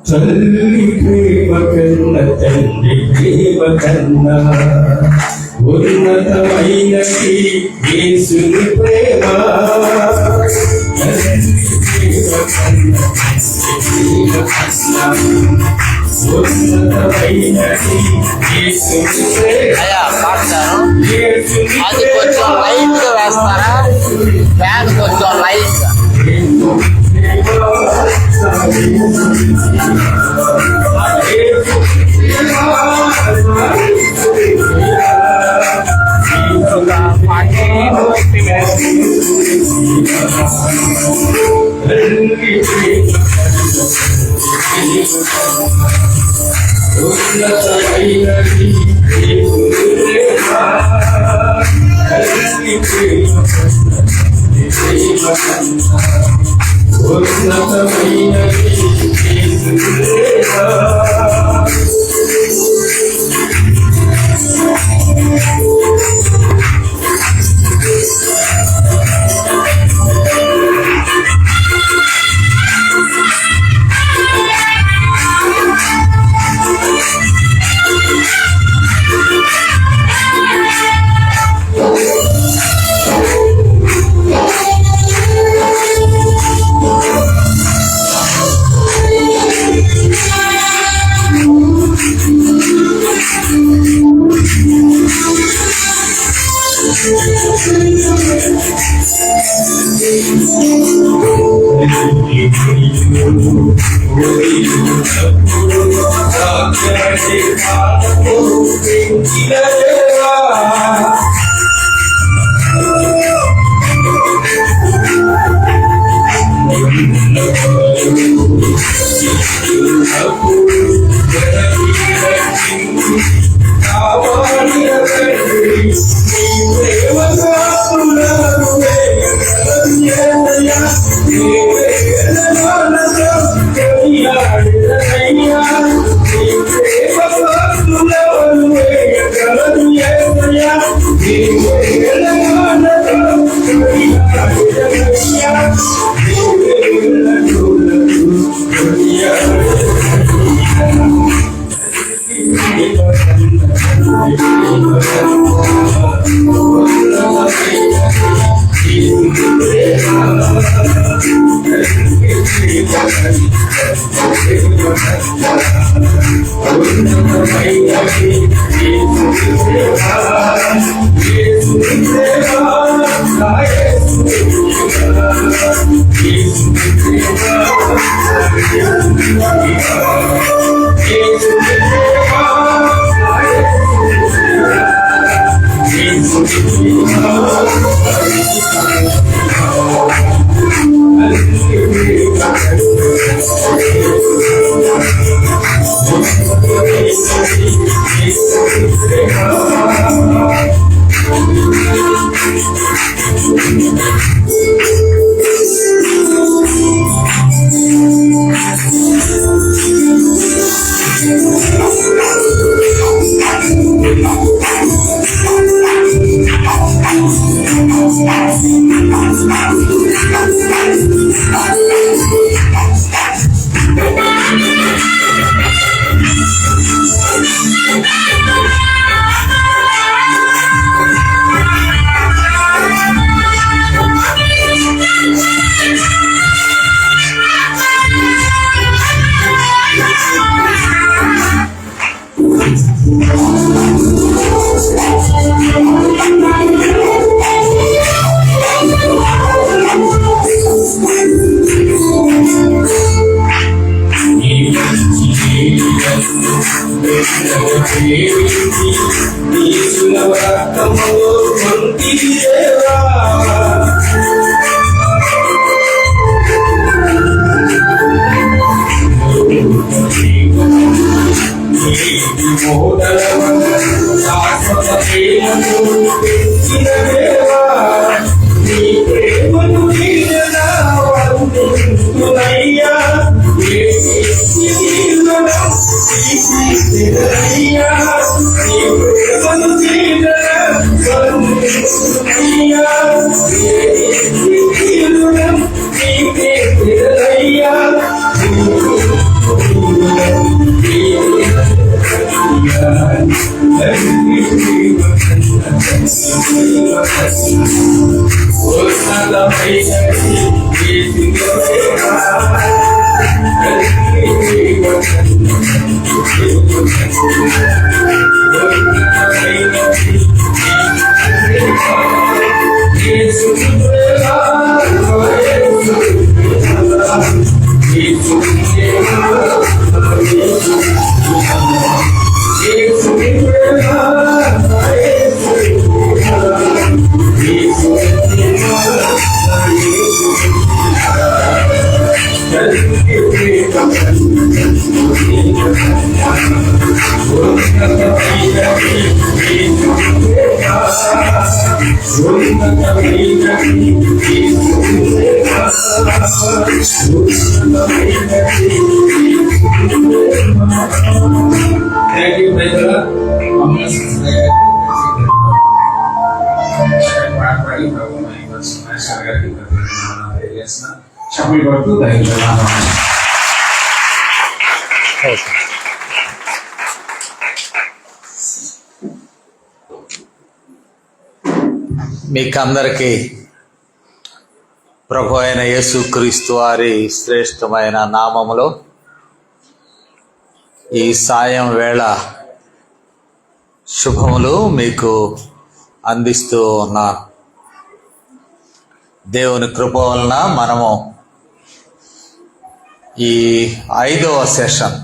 తల్లి ప్రేమ కన్న తండ్రి ప్రేమ కన్నా ఉన్నతమైనది యేసుని ప్రేమ. తల్లి ప్రేమ కన్న తండ్రి ప్రేమ కన్నా ఉన్నతమైనది యేసుని ప్రేమ. అది కొంచెం లైట్ గా వేస్తారా? ఫ్యాన్ కొంచెం లైట్ గా. Yeah. చెప్పలు కొడుతూ ధైర్యంగా మీకందరికీ ప్రభు అయిన యేసుక్రీస్తు వారి శ్రేష్టమైన నామములో ఈ సాయం వేళ శుభములు మీకు అందిస్తూ ఉన్నాను. దేవుని కృప వలన మనము ఈ 5వ సెషన్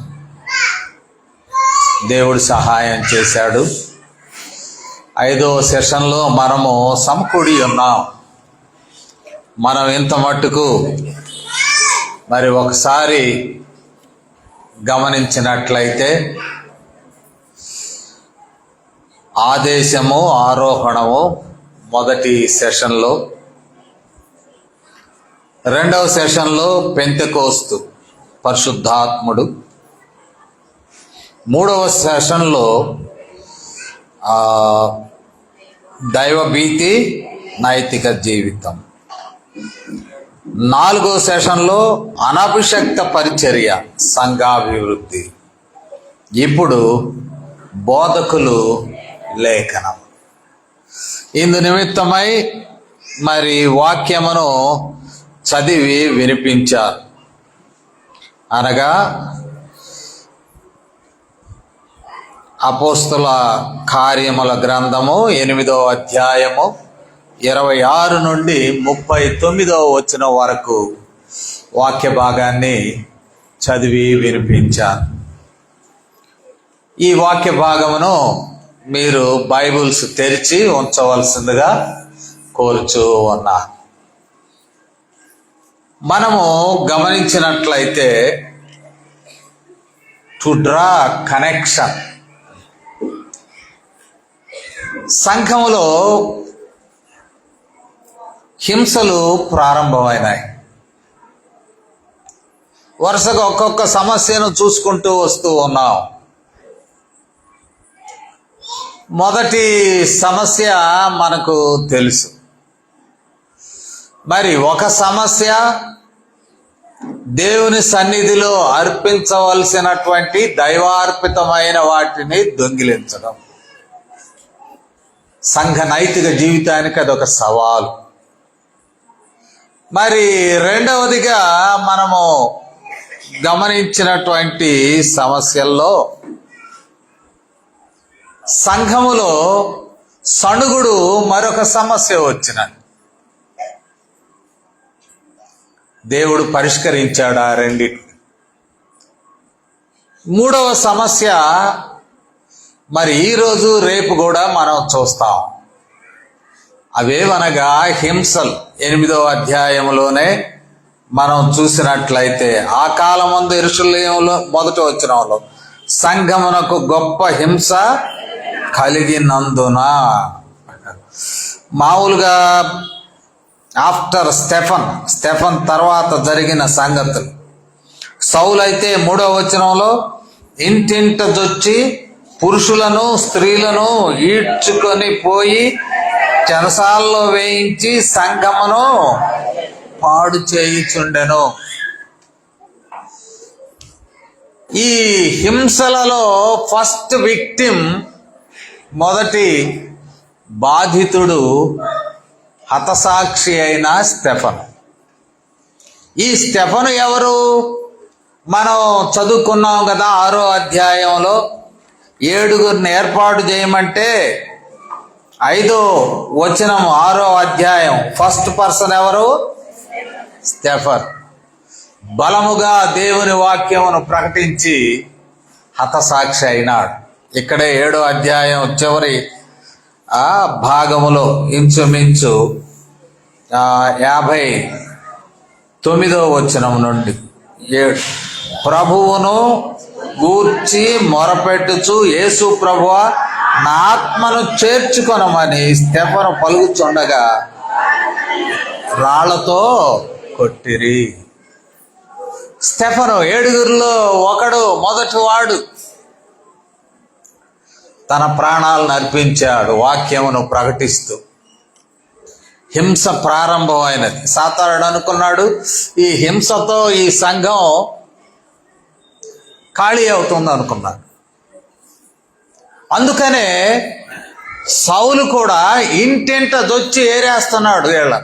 దేవుడు సహాయం చేశాడు. 5వ సెషన్లో మనము సమకూడి ఉన్నాం. మనం ఇంత మట్టుకు మరి ఒకసారి గమనించినట్లయితే ఆదేశము ఆరోహణము మొదటి సెషన్లో, 2వ సెషన్లో పెంతెకోస్తు పరిశుద్ధాత్ముడు, 3వ సెషన్లో దైవభీతి నైతిక జీవితం, 4వ సెషన్లో అనభిషక్త పరిచర్య సంఘాభివృద్ధి, ఇప్పుడు బోధకులు లేఖనం. ఇందు నిమిత్తమై మరి వాక్యమును చదివి వినిపించారు. అనగా అపోస్తల కార్యముల గ్రంథము 8వ అధ్యాయము 26 నుండి 39వ వచనం వరకు వాక్య భాగాన్ని చదివి వినిపించారు. ఈ వాక్య భాగమును మీరు బైబిల్స్ తెరిచి ఉంచవలసిందిగా కోరుచూ ఉన్నా. మనము గమనించినట్లయితే టు డ్రా కనెక్షన్, సంఘములో హింసలు ప్రారంభమైనాయి. వరుసగా ఒక్కొక్క సమస్యను చూసుకుంటూ వస్తూ ఉన్నాం. మొదటి సమస్య మనకు తెలుసు. మరి ఒక సమస్య దేవుని సన్నిధిలో అర్పించవలసినటువంటి దైవార్పితమైన వాటిని దొంగిలించడం. సంఘ నైతిక జీవితానికి అదొక సవాలు. మరి రెండవదిగా మనము గమనించినటువంటి సమస్యల్లో సంఘములో సణుగుడు మరొక సమస్య వచ్చినది. దేవుడు పరిష్కరించాడు ఆ రెండింటిని. 3వ సమస్య మరి ఈరోజు రేపు కూడా మనం చూస్తాం. అవేవనగా హింసలు. 8వ అధ్యాయంలోనే మనం చూసినట్లయితే ఆ కాలమందు యెరూషలేములో మొదటి వచనంలో సంఘమునకు గొప్ప హింస కలిగినందున, మామూలుగా ఆఫ్టర్ స్టెఫన్ తర్వాత జరిగిన సంగతులు. సౌలు అయితే 3వ వచనంలో ఇంటింట జొచ్చి పురుషులను స్త్రీలను ఈడ్చుకొని పోయి చెరసాల్లో వేయించి సంఘమును పాడు చేయుచుండెను. ఈ హింసలలో ఫస్ట్ విక్టిమ్, మొదటి బాధితుడు హతసాక్షి అయిన స్టెఫను. ఈ స్టెఫను ఎవరు? మనం చదువుకున్నాం కదా 6వ అధ్యాయంలో 7గురిని ఏర్పాటు చేయమంటే 5వ వచనం 6వ అధ్యాయం ఫస్ట్ పర్సన్ ఎవరు? స్టెఫన్. బలముగా దేవుని వాక్యమును ప్రకటించి హతసాక్షి అయినాడు. ఇక్కడే 7వ అధ్యాయం చివరి భాగములో ఇంచుమించు 59వ వచనం నుండి 7 ప్రభువును గూర్చి మొరపెట్టుచు యేసు ప్రభువా నా ఆత్మను చేర్చుకొనమని స్టెఫను పలుకుచుండగా రాళ్లతో కొట్టిరి. స్టెఫను 7గురిలో ఒకడు, మొదటివాడు. తన ప్రాణాలను అర్పించాడు వాక్యమును ప్రకటిస్తూ. హింస ప్రారంభమైనది. సాతానుడు అనుకున్నాడు ఈ హింసతో ఈ సంఘం ఖాళీ అవుతుంది అనుకున్నాడు. అందుకనే సౌలు కూడా ఇంటింట దొచ్చి ఏరేస్తున్నాడు. వీళ్ళ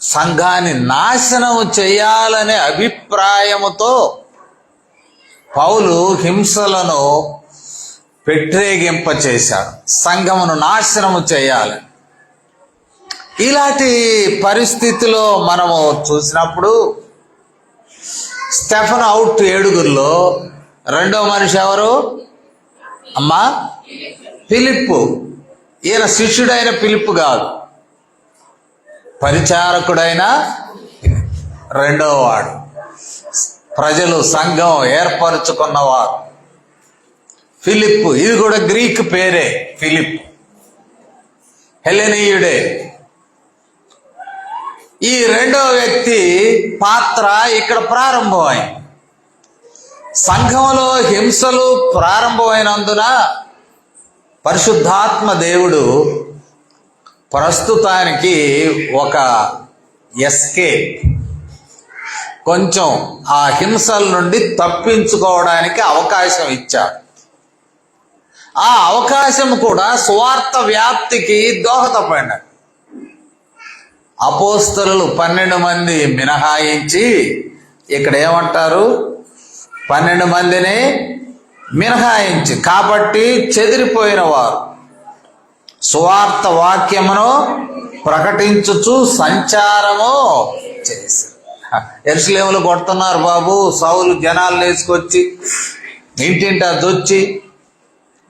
సంఘాన్ని నాశనం చేయాలనే అభిప్రాయముతో పౌలు హింసలను పెట్టేగింపచేశాడు. సంఘమును నాశనము చేయాలి. ఇలాంటి పరిస్థితిలో మనము చూసినప్పుడు స్టెఫన్ అవుట్ 7గురిలో. రెండో మనిషి ఎవరు? అమ్మా ఫిలిప్పు. ఈయన శిష్యుడైన ఫిలిప్పు కాదు, పరిచారకుడైన రెండవ వాడు. ప్రజలు సంఘం ఏర్పరచుకున్నవారు ఫిలిప్పు. ఇది కూడా గ్రీక్ పేరే ఫిలిప్, హెలెనీయుడే. ఈ రెండో వ్యక్తి పాత్ర ఇక్కడ ప్రారంభమైంది. సంఘంలో హింసలు ప్రారంభమైనందున పరిశుద్ధాత్మ దేవుడు ప్రస్తుతానికి ఒక ఎస్కేప్, కొంచెం ఆ హింసల నుండి తప్పించుకోవడానికి అవకాశం ఇచ్చాడు. ఆ అవకాశం కూడా సువార్త వ్యాప్తికి దోహదపడినాడు. అపోస్తలులు 12 మంది మినహాయించి ఇక్కడ ఏమంటారు? 12 మందిని మినహాయించి, కాబట్టి చెదిరిపోయిన వారు సువార్త వాక్యమును ప్రకటించుచు సంచారము చేశారు. యెరూషలేములో కొడుతున్నారు బాబు. సౌలు జనాలు వేసుకొచ్చి ఇంటింటా దొచ్చి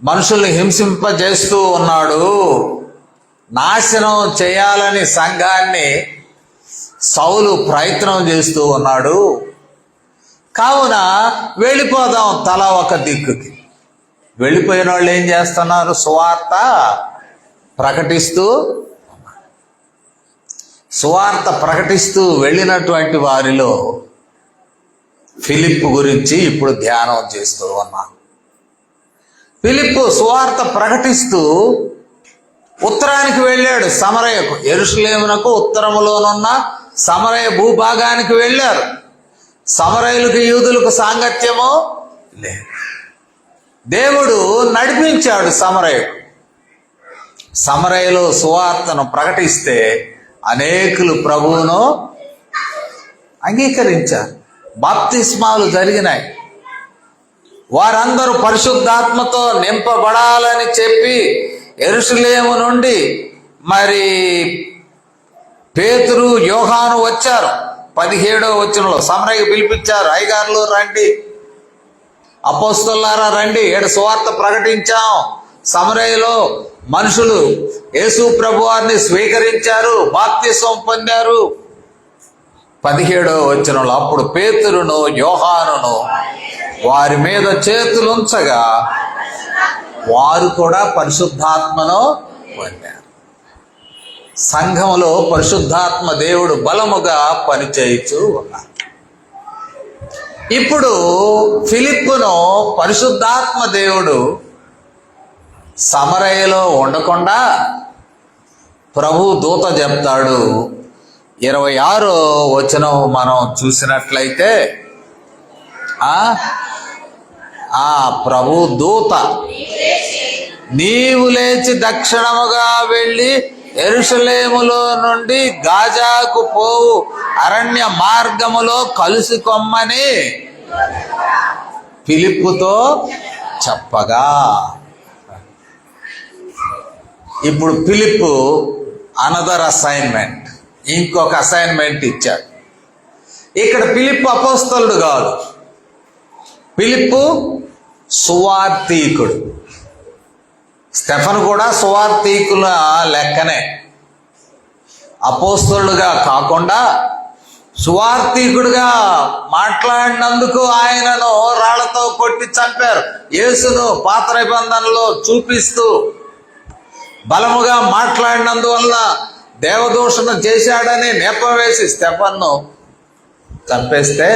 మనుషుల్ని హింసింపజేస్తూ ఉన్నాడు. నాశనం చేయాలని సంఘాన్ని సౌలు ప్రయత్నం చేస్తూ ఉన్నాడు. కావున వెళ్ళిపోదాం తలా ఒక దిక్కుకి. వెళ్ళిపోయిన వాళ్ళు ఏం చేస్తున్నారు? సువార్త ప్రకటిస్తూ వెళ్ళినటువంటి వారిలో ఫిలిప్పు గురించి ఇప్పుడు ధ్యానం చేస్తూ ఉన్నాం. ఫిలిప్పు సువార్త ప్రకటిస్తూ ఉత్తరానికి వెళ్ళాడు, సమరయకు. యెరూషలేమునకు ఉత్తరములోనున్న సమరయ భూభాగానికి వెళ్ళారు. సమరయులకు యూదులకు సాంగత్యము లేదు. దేవుడు నడిపించాడు సమరయకు. సమరయలో సువార్తను ప్రకటిస్తే అనేకులు ప్రభువును అంగీకరించారు. బాప్తిస్మాలు జరిగినాయి. వారందరూ పరిశుద్ధాత్మతో నింపబడాలని చెప్పి యెరూషలేము నుండి మరి పేతురు, యోహాను వచ్చారు. 17వ వచనంలో సమరయ్య పిలిపించారు. అయ్యగారులు రండి, అపోస్తలులారా రండి, ఏడు సువార్త ప్రకటించాం. సమరయ్యలో మనుషులు యేసు ప్రభువారిని స్వీకరించారు, బాప్తిసం పొందారు. 17వ వచనంలో అప్పుడు పేతురును యోహానును వారి మీద చేతులుంచగా వారు కూడా పరిశుద్ధాత్మను పొందారు. సంఘంలో పరిశుద్ధాత్మ దేవుడు బలముగా పనిచేయచ్చు ఉన్నారు. ఇప్పుడు ఫిలిప్పును పరిశుద్ధాత్మ దేవుడు సమరయలో ఉండకుండా ప్రభు దూత చెప్తాడు. 26వ వచనం మనం చూసినట్లయితే ఆ ప్రభు దూత నీవు లేచి దక్షిణముగా వెళ్ళి యెరూషలేములో నుండి గాజాకు పోవు అరణ్య మార్గములో కలుసుకొమ్మని ఫిలిప్పుతో చెప్పగా, ఇప్పుడు ఫిలిప్పు అనదర్ అసైన్మెంట్, ఇంకొక అసైన్మెంట్ ఇచ్చాడు. ఇక్కడ ఫిలిప్పు అపోస్తలుడు కాదు, ఫిలిప్పు సువార్తీకుడు. స్టెఫన్ కూడా సువార్తీకుల లెక్కనే, అపోస్తలుడుగా కాకుండా సువార్తీకుడుగా మాట్లాడినందుకు ఆయనను రాళ్లతో కొట్టి చంపారు. యేసును పాత నిబంధనలో చూపిస్తూ బలముగా మాట్లాడినందువల్ల దేవదూషణ చేశాడని నెపం వేసి స్టెఫన్ను చంపేస్తే,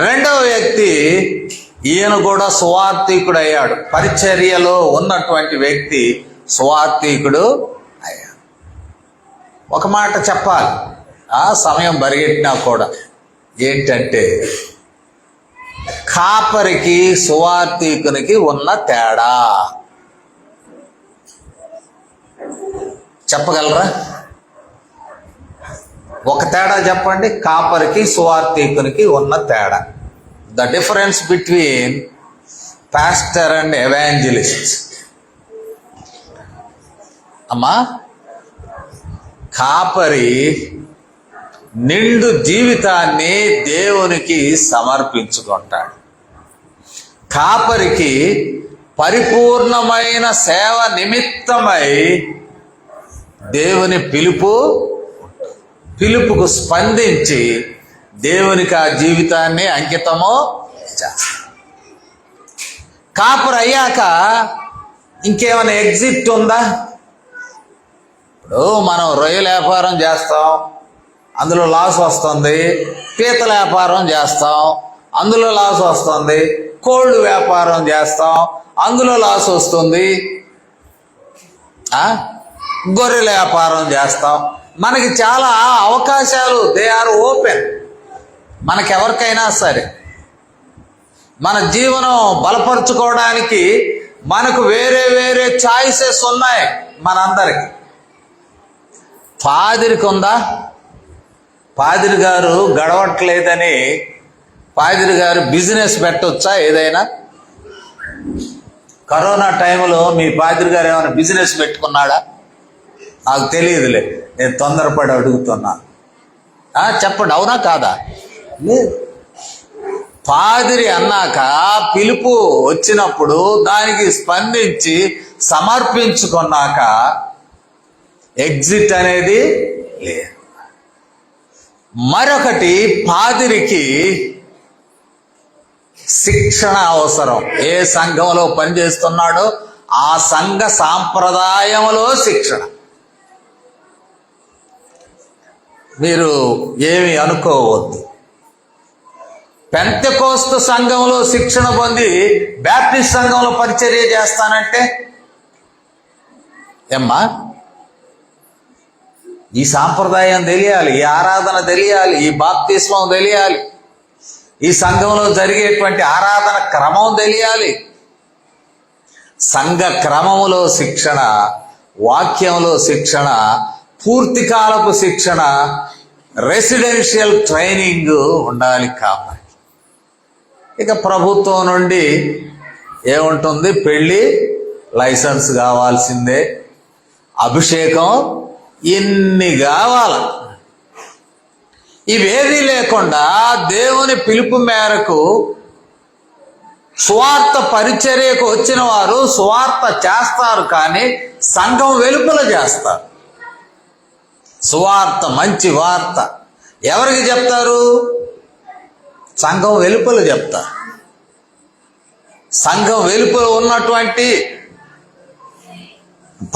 రెండవ వ్యక్తి ఈయన కూడా సువార్తీకుడు అయ్యాడు. పరిచర్యలో ఉన్నటువంటి వ్యక్తి సువార్తీకుడు అయ్యాడు. ఒక మాట చెప్పాలి, ఆ సమయం పరిగెట్టినా కూడా, ఏంటంటే కాపరికి సువార్తీకునికి ఉన్న తేడా చెప్పగలరా? ఒక తేడా చెప్పండి, కాపరికి సువార్తీకునికి ఉన్న తేడా. The difference between pastor and evangelist. అమ్మా, కాపరి నిండు జీవితాన్ని దేవునికి సమర్పించుకుంటాడు. కాపరికి పరిపూర్ణమైన సేవ నిమిత్తమై దేవుని పిలుపుకు స్పందించి దేవునికి ఆ జీవితాన్ని అంకితము చేస్తాడు. కాపరి అయ్యాక ఇంకేమైనా ఎగ్జిట్ ఉందా? ఇప్పుడు మనం రొయ్యల వ్యాపారం చేస్తాం, అందులో లాస్ వస్తుంది. పీతల వ్యాపారం చేస్తాం, అందులో లాస్ వస్తుంది. కోళ్ళు వ్యాపారం చేస్తాం, అందులో లాస్ వస్తుంది. గొర్రెల వ్యాపారం చేస్తాం. మనకి చాలా అవకాశాలు, దే ఆర్ ఓపెన్. మనకెవరికైనా సరే మన జీవనం బలపరుచుకోవడానికి మనకు వేరే వేరే చాయిసెస్ ఉన్నాయి మనందరికి. పాదిరికి ఉందా? పాదిరి గారు గడవట్లేదని పాదిరి గారు బిజినెస్ పెట్టొచ్చా? ఏదైనా కరోనా టైంలో మీ పాదిరి గారు ఏమైనా బిజినెస్ పెట్టుకున్నాడా? నాకు తెలియదులే, నేను తొందరపడి అడుగుతున్నా. చెప్పండి, అవునా కాదా? పాదిరి అన్నాక పిలుపు వచ్చినప్పుడు దానికి స్పందించి సమర్పించుకున్నాక ఎగ్జిట్ అనేది లేదు. మరొకటి, పాదిరికి శిక్షణ అవసరం. ఏ సంఘంలో పనిచేస్తున్నాడో ఆ సంఘ సాంప్రదాయంలో శిక్షణ. మీరు ఏమి అనుకోవద్దు. పెంతెకోస్తు సంఘంలో శిక్షణ పొంది బ్యాప్టిస్ట్ సంఘంలో పరిచర్య చేస్తానంటే ఏమ్మా? ఈ సాంప్రదాయం తెలియాలి, ఈ ఆరాధన తెలియాలి, ఈ బాప్తిస్మం తెలియాలి, ఈ సంఘంలో జరిగేటువంటి ఆరాధన క్రమం తెలియాలి. సంఘ క్రమములో శిక్షణ, వాక్యంలో శిక్షణ, పూర్తి కాలపు శిక్షణ, రెసిడెన్షియల్ ట్రైనింగ్ ఉండాలి. కాబట్టి ఇక ప్రభుత్వం నుండి ఏముంటుంది? పెళ్ళి లైసెన్స్ కావాల్సిందే, అభిషేకం ఇన్ని కావాలి. ఇవేదీ లేకుండా దేవుని పిలుపు మేరకు సువార్త పరిచర్యకు వచ్చిన వారు సువార్త చేస్తారు, కానీ సంఘం వెలుపల చేస్తారు. సువార్త, మంచి వార్త ఎవరికి చెప్తారు? సంఘం వెలుపల చెప్తారు. సంఘం వెలుపల ఉన్నటువంటి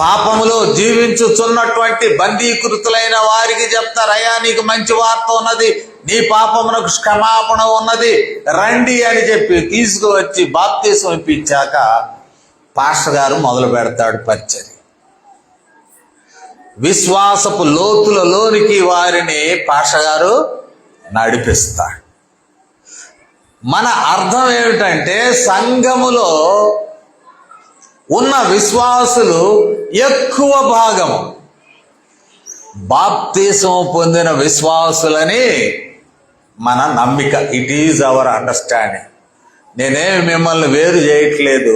పాపములో జీవించుచున్నటువంటి బందీకృతులైన వారికి చెప్తారు, అయ్యా నీకు మంచి వార్త ఉన్నది, నీ పాపమునకు క్షమాపణ ఉన్నది, రండి అని చెప్పి తీసుకువచ్చి బాప్తిసం ఇప్పించాక పాస్టర్ గారు మొదలు పెడతాడు పరిచర్య. విశ్వాసపు లోతులలోనికి వారిని పాస్టర్ గారు నడిపిస్తాడు. మన అర్థం ఏమిటంటే, సంఘములో ఉన్న విశ్వాసులు ఎక్కువ భాగం బాప్తీసం పొందిన విశ్వాసులని మన నమ్మిక. It is our understanding. నేనేమి మిమ్మల్ని వేరు చేయట్లేదు.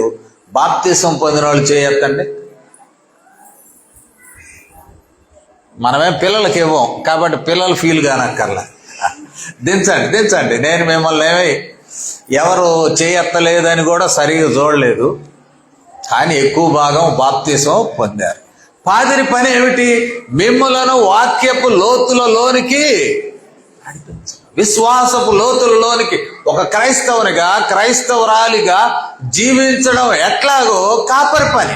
బాప్తీసం పొందిన వాళ్ళు చేయొద్దండి. మనమే పిల్లలకి ఇవ్వం కాబట్టి పిల్లలు ఫీల్ కానక్కర్లా. దించండి. నేను మిమ్మల్ని ఎవరు చేయత్తలేదని కూడా సరిగా చూడలేదు. కానీ ఎక్కువ భాగం బాప్తీసం పొందారు. పాదిరి పని ఏమిటి? మిమ్ములను వాక్యపు లోతులలోనికి విశ్వాసపు లోతులలోనికి ఒక క్రైస్తవునిగా క్రైస్తవురాలిగా జీవించడం ఎట్లాగో కాపరి పని.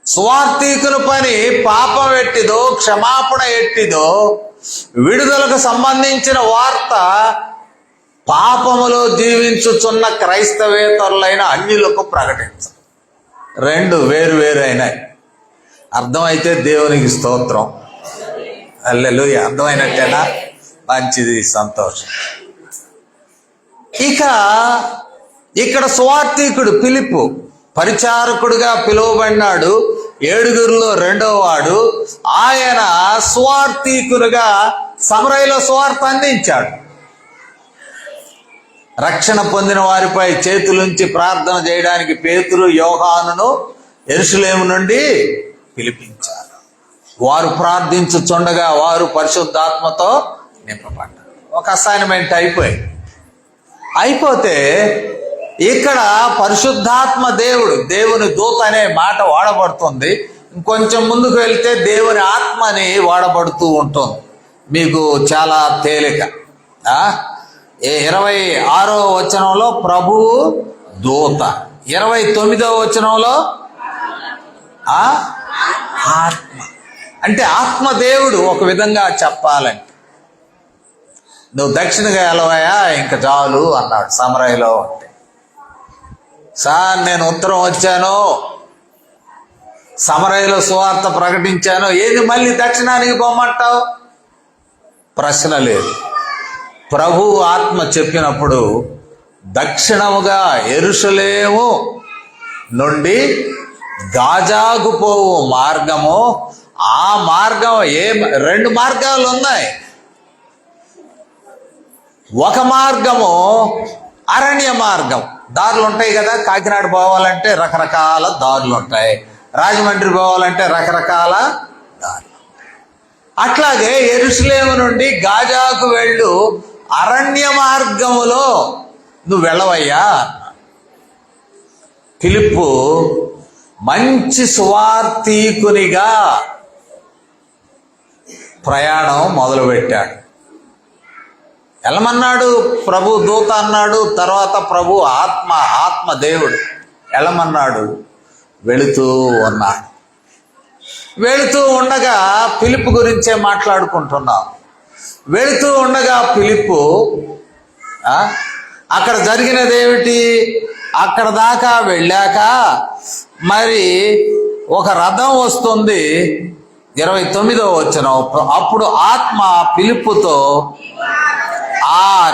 స్వార్థికుని పని పాపం ఎట్టిదో క్షమాపణ ఎట్టిదో విడుదలకు సంబంధించిన వార్త పాపములో జీవించుచున్న క్రైస్తవేతరులైన అన్యులకు ప్రకటించడం. రెండు వేరు అయినాయి. అర్థమైతే దేవునికి స్తోత్రం. హల్లెలూయా. అర్థమైనట్టేనా? మంచిది, సంతోషం. ఇక్కడ సువార్తికుడు ఫిలిప్పు పరిచారకుడుగా పిలువబడినాడు. 7గురిలో 2వ వాడు. ఆయన సువార్తికునిగా సమరయలో సువార్త అందించాడు. రక్షణ పొందిన వారిపై చేతులుంచి ప్రార్థన చేయడానికి పేతురు యోహానును యెరూషలేము నుండి పిలిపించారు. వారు ప్రార్థించుచుండగా వారు పరిశుద్ధాత్మతో నింపబడ్డారు. ఒక అసైన్మెంట్ అయిపోతే ఇక్కడ పరిశుద్ధాత్మ దేవుని దూత అనే మాట వాడబడుతుంది. ఇంకొంచెం ముందుకు వెళ్తే దేవుని ఆత్మని వాడబడుతూ ఉంటుంది. మీకు చాలా తేలిక. 26వ వచనంలో ప్రభువు దూత, 29వ వచనంలో ఆత్మ. అంటే ఆత్మదేవుడు. ఒక విధంగా చెప్పాలంటే నువ్వు దక్షిణగా వెళ్ళవయా ఇంకా చాలు అన్నాడు సమరయలో. అంటే సార్ నేను ఉత్తరం వచ్చాను, సమరయలో సువార్త ప్రకటించాను, ఏది మళ్ళీ దక్షిణానికి పోమంటావు? ప్రశ్న లేదు. ప్రభు ఆత్మ చెప్పినప్పుడు దక్షిణముగా యెరూషలేము నుండి గాజాకు పోవు మార్గము, ఆ మార్గం 2 మార్గాలు ఉన్నాయి. ఒక మార్గము అరణ్య మార్గం. దారులు ఉంటాయి కదా, కాకినాడ పోవాలంటే రకరకాల దారులు ఉంటాయి, రాజమండ్రి పోవాలంటే రకరకాల దారులు. అట్లాగే యెరూషలేము నుండి గాజాకు వెళ్ళు అరణ్య మార్గములో నువ్వు వెళ్ళవయ్యా. ఫిలిప్పు మంచి సువార్తీకునిగా ప్రయాణం మొదలుపెట్టాడు. వెళ్ళమన్నాడు ప్రభు దూత అన్నాడు, తర్వాత ప్రభు ఆత్మ దేవుడు వెళ్ళమన్నాడు. వెళుతూ ఉన్నాడు. వెళుతూ ఉండగా ఫిలిప్పు గురించే మాట్లాడుకుంటున్నాం. వెళుతూ ఉండగా ఫిలిప్పు అక్కడ జరిగినదేమిటి? అక్కడ దాకా వెళ్ళాక మరి ఒక రథం వస్తుంది. 29వ వచనం. అప్పుడు ఆత్మ ఫిలిప్పుతో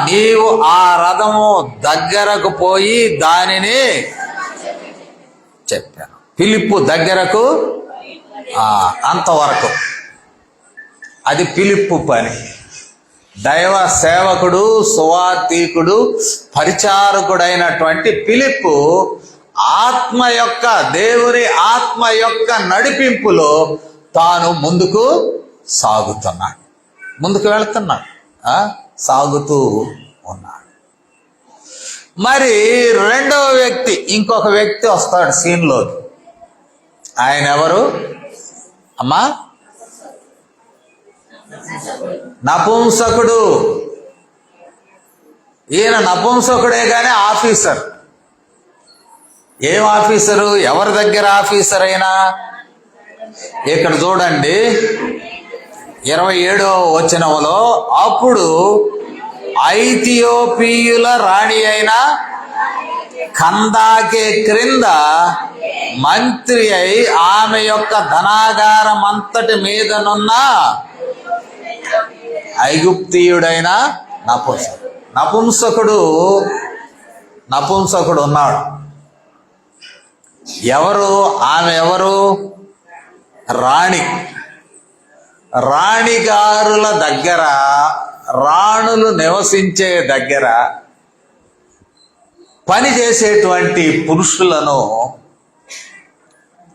నీవు ఆ రథము దగ్గరకు పోయి దానిని చెప్పాను. ఫిలిప్పు దగ్గరకు అంతవరకు అది ఫిలిప్పు పని. దైవ సేవకుడు, సువార్తీకుడు, పరిచారకుడైనటువంటి ఫిలిప్పు దేవుని ఆత్మ యొక్క నడిపింపులో తాను ముందుకు సాగుతున్నాడు. ముందుకు వెళుతున్నాడు, సాగుతూ ఉన్నాడు. మరి రెండవ వ్యక్తి, ఇంకొక వ్యక్తి వస్తాడు సీన్లో. ఆయన ఎవరు అమ్మా? నపుంసకుడు. ఈయన నపుంసకుడే కానీ ఆఫీసర్. ఏం ఆఫీసరు? ఎవరి దగ్గర ఆఫీసర్ అయినా? ఇక్కడ చూడండి 27వ వచనంలో, అప్పుడు ఐథియోపియుల రాణి అయిన కందాకే క్రింద మంత్రి అయి ఆమె యొక్క ధనాగారం అంతటి మీదనున్న ఐగుప్తీయుడైన నపుంసకుడు ఉన్నాడు. ఎవరు? ఆమె ఎవరు? రాణి. రాణిగారుల దగ్గర, రాణులు నివసించే దగ్గర పని చేసేటువంటి పురుషులను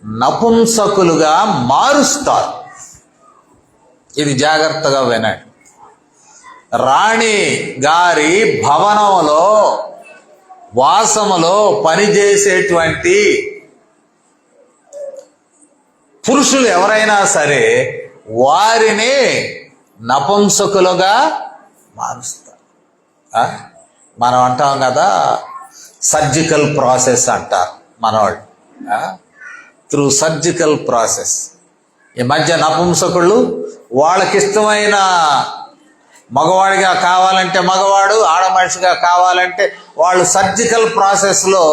నపుంసకులుగా మారుస్తారు. ఇది జాగ్రత్తగా వినండి. రాణి గారి భవనంలో వాసములో పనిచేసేటువంటి పురుషులు ఎవరైనా సరే వారిని నపుంసకులుగా మారుస్తారు. మనం అంటాం కదా, సర్జికల్ ప్రాసెస్ అంటారు మనవాళ్ళు. Through surgical process. ఈ మధ్య నపుంసకుళ్ళు వాళ్ళకిష్టమైన మగవాడిగా కావాలంటే మగవాడు, ఆడమనిషిగా కావాలంటే వాళ్ళు సర్జికల్ ప్రాసెస్లో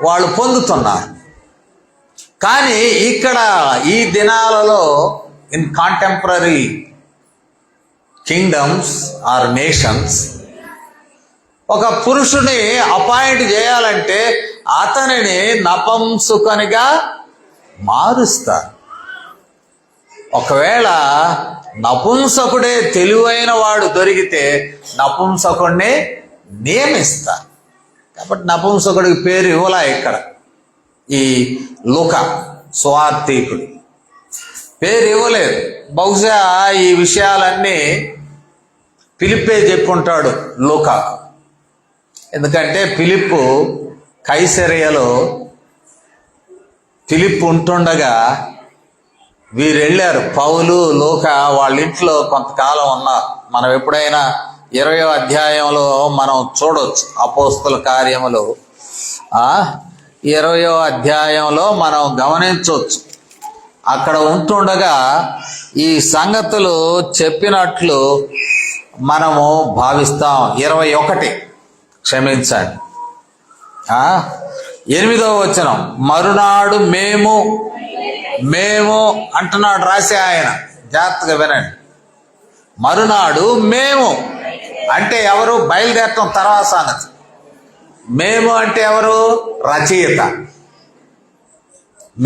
వాళ్ళు పొందుతున్నారు. కానీ ఇక్కడ ఈ దినాలలో in contemporary kingdoms or nations ఒక పురుషుని అపాయింట్ చేయాలంటే అతనిని నపుంసకునిగా మారుస్తారు. ఒకవేళ నపుంసకుడే తెలివైన వాడు దొరికితే నపుంసకుడిని నియమిస్తారు. కాబట్టి నపుంసకుడికి పేరు ఇవ్వలా ఇక్కడ. ఈ లూకా సువార్తికుడు పేరు ఇవ్వలేదు. బహుశా ఈ విషయాలన్నీ ఫిలిప్పే చెప్పుంటాడు లూకా. ఎందుకంటే ఫిలిప్పు కైసరియలో ఫిలిప్పు ఉంటుండగా వీరు వెళ్ళారు. పౌలు, లూకా వాళ్ళ ఇంట్లో కొంతకాలం ఉన్నారు. మనం ఎప్పుడైనా 20వ అధ్యాయంలో మనం చూడవచ్చు. అపోస్తల కార్యములు 20వ అధ్యాయంలో మనం గమనించవచ్చు. అక్కడ ఉంటుండగా ఈ సంగతులు చెప్పినట్లు మనము భావిస్తాం. 21 క్షమించండి, 8వ వచనం. మరునాడు మేము అంటున్నాడు రాసే ఆయన. జాగ్రత్తగా వినండి. మరునాడు మేము అంటే ఎవరు? బయలుదేరటం తర్వాత సంగతి. మేము అంటే ఎవరు? రచయిత.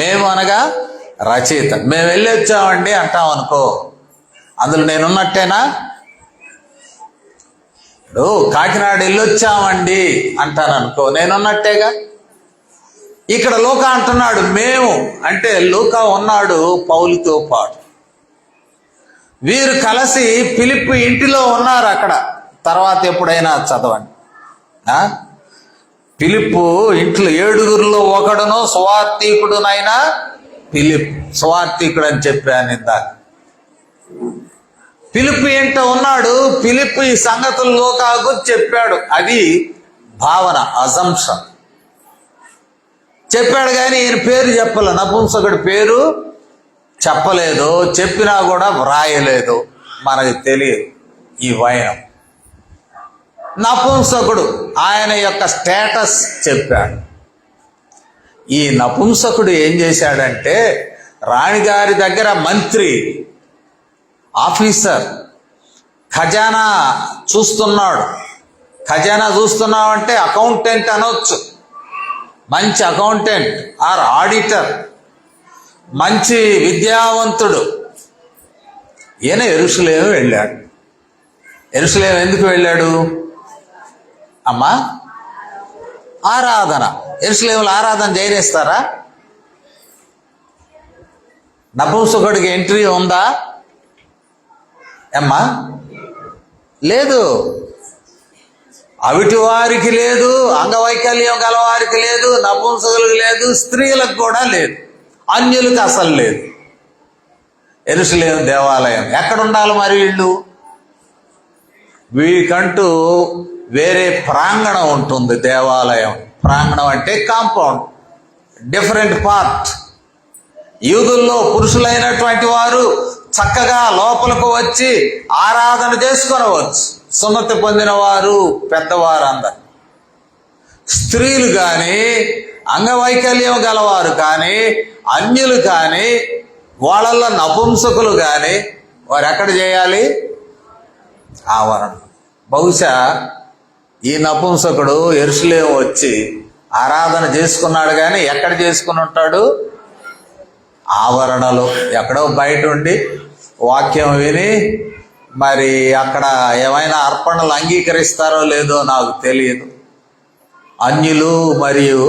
మేము అనగా రచయిత. మేము వెళ్ళి వచ్చామండి అంటాం అనుకో, అందులో నేనున్నట్టేనా? ఇప్పుడు కాకినాడ వెళ్ళొచ్చామండి అంటాను అనుకో, నేనున్నట్టేగా. ఇక్కడ లూకా అంటున్నాడు మేము అంటే లూకా ఉన్నాడు పౌలుతో పాటు. వీరు కలిసి ఫిలిప్పు ఇంటిలో ఉన్నారు. అక్కడ తర్వాత ఎప్పుడైనా చదవండి. ఫిలిప్పు ఇంట్లో 7గురిలో ఒకడును సువార్తికుడునైనా ఫిలిప్. సువార్తికుడు అని చెప్పాను ఇందాక. ఫిలిప్పు ఇంట ఉన్నాడు. ఫిలిప్పు ఈ సంగతులు లూకాకు చెప్పాడు. అది భావన, అజంప్షన్. చెప్పాడు కానీ ఈయన పేరు చెప్పలే. నపుంసకుడి పేరు చెప్పలేదు. చెప్పినా కూడా వ్రాయలేదు. మనకి తెలియదు ఈ వైనం. నపుంసకుడు ఆయన యొక్క స్టేటస్ చెప్పాడు. ఈ నపుంసకుడు ఏం చేశాడంటే రాణిగారి దగ్గర మంత్రి, ఆఫీసర్, ఖజానా చూస్తున్నాడు. ఖజానా చూస్తున్నావంటే అకౌంటెంట్ అనొచ్చు. మంచి అకౌంటెంట్ ఆర్ ఆడిటర్, మంచి విద్యావంతుడు. ఈయన యెరూషలేము వెళ్ళాడు. యెరూషలేము ఎందుకు వెళ్ళాడు అమ్మా? ఆరాధన. యెరూషలేములో ఆరాధన చేయనిస్తారా? నపుంసకుడికి ఎంట్రీ ఉందా అమ్మా? లేదు. అవిటి వారికి లేదు, అంగవైకల్యం గలవారికి లేదు, నపుంసకులకు లేదు, స్త్రీలకు కూడా లేదు, అన్యులకు అసలు లేదు. యెరూషలేము దేవాలయం ఎక్కడ ఉండాలి మరి? వీకంటూ వేరే ప్రాంగణం ఉంటుంది. దేవాలయం ప్రాంగణం అంటే కాంపౌండ్, డిఫరెంట్ పార్ట్. యూదుల్లో పురుషులైనటువంటి వారు చక్కగా లోపలకు వచ్చి ఆరాధన చేసుకొనవచ్చు. సున్నతి పొందిన వారు, పెద్దవారు అందరు. స్త్రీలు కానీ, అంగవైకల్యం గలవారు కానీ, అన్యులు కానీ, వాళ్ళల్లో నపుంసకులు కానీ వారు ఎక్కడ చేయాలి? ఆవరణ. బహుశా ఈ నపుంసకుడు యెరూషలేము వచ్చి ఆరాధన చేసుకున్నాడు కానీ ఎక్కడ చేసుకుని ఉంటాడు? ఆవరణలో. ఎక్కడో బయట ఉండి వాక్యం విని మరి అక్కడ ఏమైనా అర్పణలు అంగీకరిస్తారో లేదో నాకు తెలియదు. అన్యులు మరియు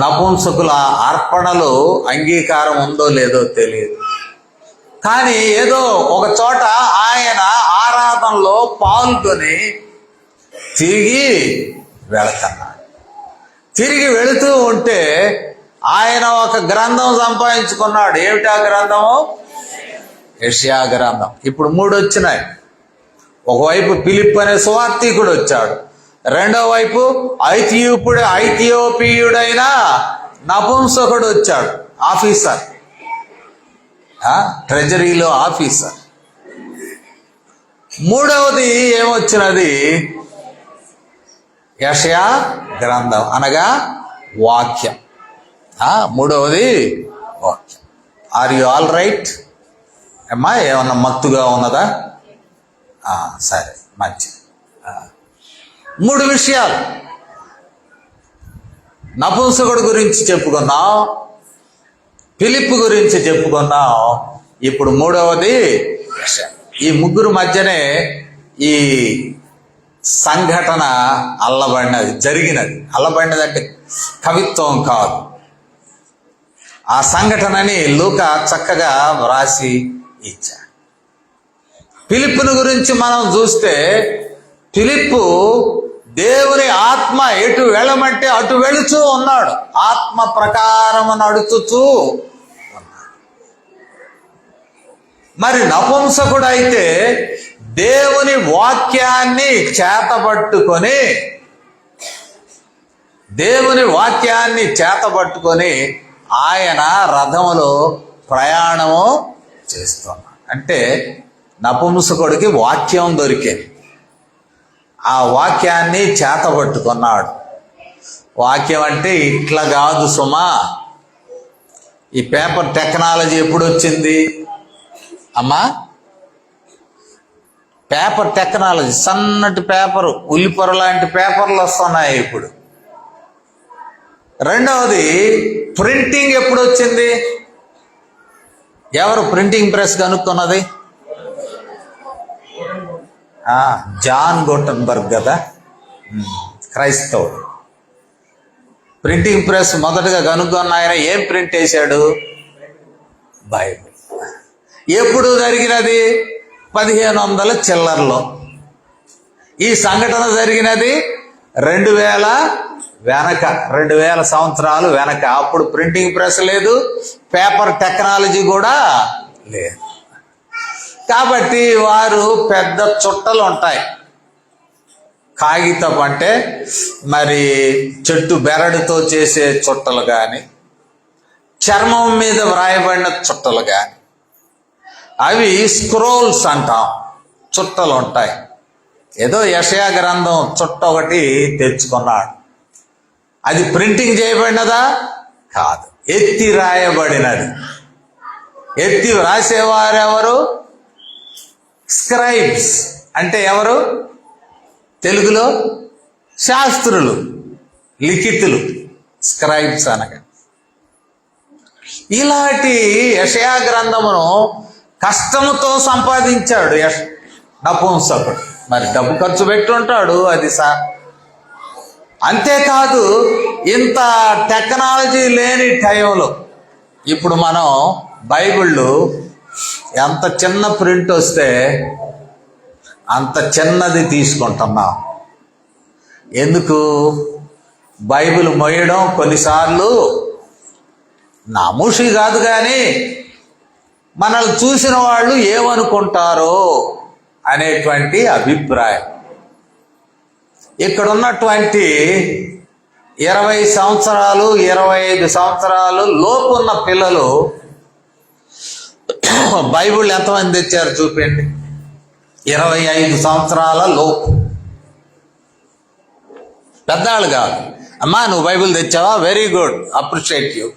నపుంసకుల అర్పణలు అంగీకారం ఉందో లేదో తెలియదు. కానీ ఏదో ఒక చోట ఆయన ఆరాధనలో పాల్గొని తిరిగి వెళుతున్నాడు. తిరిగి వెళుతూ ఉంటే ఆయన ఒక గ్రంథం సంపాదించుకున్నాడు. ఏమిటా గ్రంథము? యెషయా గ్రంథం. ఇప్పుడు 3 వచ్చినాయి. ఒకవైపు ఫిలిప్ అనే సువార్తికుడు వచ్చాడు, రెండో వైపు ఐథియోపియుడైన నపుంసకుడు వచ్చాడు, ఆఫీసర్, ట్రెజరీలో ఆఫీసర్. మూడవది ఏమొచ్చినది? యెషయా గ్రంథం అనగా వాక్యం. మూడవది వాక్యం. ఆర్ యు ఆల్ రైట్ అమ్మా? ఏమన్నా మత్తుగా ఉన్నదా? సరే, మంచిది. 3 విషయాలు నపుంసకుడు గురించి చెప్పుకున్నాం, ఫిలిప్ గురించి చెప్పుకున్నాం, ఇప్పుడు మూడవది యెషయా. ఈ ముగ్గురు మధ్యనే ఈ సంఘటన అల్లబడినది, జరిగినది. అల్లబడినది అంటే కవిత్వం కాదు. ఆ సంఘటనని లూకా చక్కగా వ్రాసి ఇచ్చాడు. ఫిలిప్పును గురించి మనం చూస్తే, ఫిలిప్పు దేవుని ఆత్మ ఎటు వెళ్ళమంటే అటు వెళుతూ ఉన్నాడు, ఆత్మ ప్రకారం నడుచుతూ ఉన్నాడు. మరి నపుంసకుడు అయితే దేవుని వాక్యాన్ని చేతబట్టుకొని ఆయన రథములో ప్రయాణము చేస్తున్నాడు. అంటే నపుంసకుడికి వాక్యం దొరికింది, ఆ వాక్యాన్ని చేతబట్టుకున్నాడు. వాక్యం అంటే ఇట్లా కాదు సుమా. ఈ పేపర్ టెక్నాలజీ ఎప్పుడు వచ్చింది అమ్మా? పేపర్ టెక్నాలజీ, సన్నటి పేపరు, ఉల్లిపొర లాంటి పేపర్లు వస్తున్నాయి ఇప్పుడు. రెండవది ప్రింటింగ్ ఎప్పుడు వచ్చింది? ఎవరు ప్రింటింగ్ ప్రెస్ కనుక్కున్నది? జాన్ గుటెన్బర్గ్ కదా, క్రైస్తవుడు. ప్రింటింగ్ ప్రెస్ మొదటగా కనుక్కున్న ఆయన ఏం ప్రింట్ వేశాడు? బైబిల్. ఎప్పుడు జరిగినది? 1500 చిల్లర్లో. ఈ సంఘటన జరిగినది 2000 సంవత్సరాలు వెనక. అప్పుడు ప్రింటింగ్ ప్రెస్ లేదు, పేపర్ టెక్నాలజీ కూడా లేదు. కాబట్టి వారు పెద్ద చుట్టలు ఉంటాయి, కాగితం అంటే మరి చెట్టు బెరడుతో చేసే చుట్టలు కానీ, చర్మం మీద వ్రాయబడిన చుట్టలు కానీ, అవి స్క్రోల్స్ అంటాం, చుట్టలు ఉంటాయి. ఏదో యెషయా గ్రంథం చుట్ట ఒకటి తెచ్చుకున్నాడు. అది ప్రింటింగ్ చేయబడినదా? కాదు, ఎత్తి రాయబడినది. ఎత్తి వ్రాసేవారెవరు? స్క్రైబ్స్. అంటే ఎవరు? తెలుగులో శాస్త్రులు, లిఖితులు, స్క్రైబ్స్ అనగా. ఇలాంటి యెషయా గ్రంథమును కష్టముతో సంపాదించాడు నపుంసకుడు. మరి డబ్బు ఖర్చు పెట్టుంటాడు, అది సార్. అంతేకాదు, ఇంత టెక్నాలజీ లేని టైంలో ఇప్పుడు మనం బైబిళ్ళు ఎంత చిన్న ప్రింట్ వస్తే అంత చిన్నది తీసుకుంటున్నాం. ఎందుకు? బైబిల్ మోయడం కొన్నిసార్లు నామూషి కాదు, కానీ మనల్ని చూసిన వాళ్ళు ఏమనుకుంటారో అనేటువంటి అభిప్రాయం. ఇక్కడ ఉన్నటువంటి 20 సంవత్సరాలు 25 సంవత్సరాలు లోపు ఉన్న పిల్లలు బైబిల్ ఎంతమంది తెచ్చారు చూపండి? 25 సంవత్సరాల లోపు. పెద్దవాళ్ళు కాదు. అమ్మా నువ్వు బైబిల్ తెచ్చావా? Very good, appreciate you.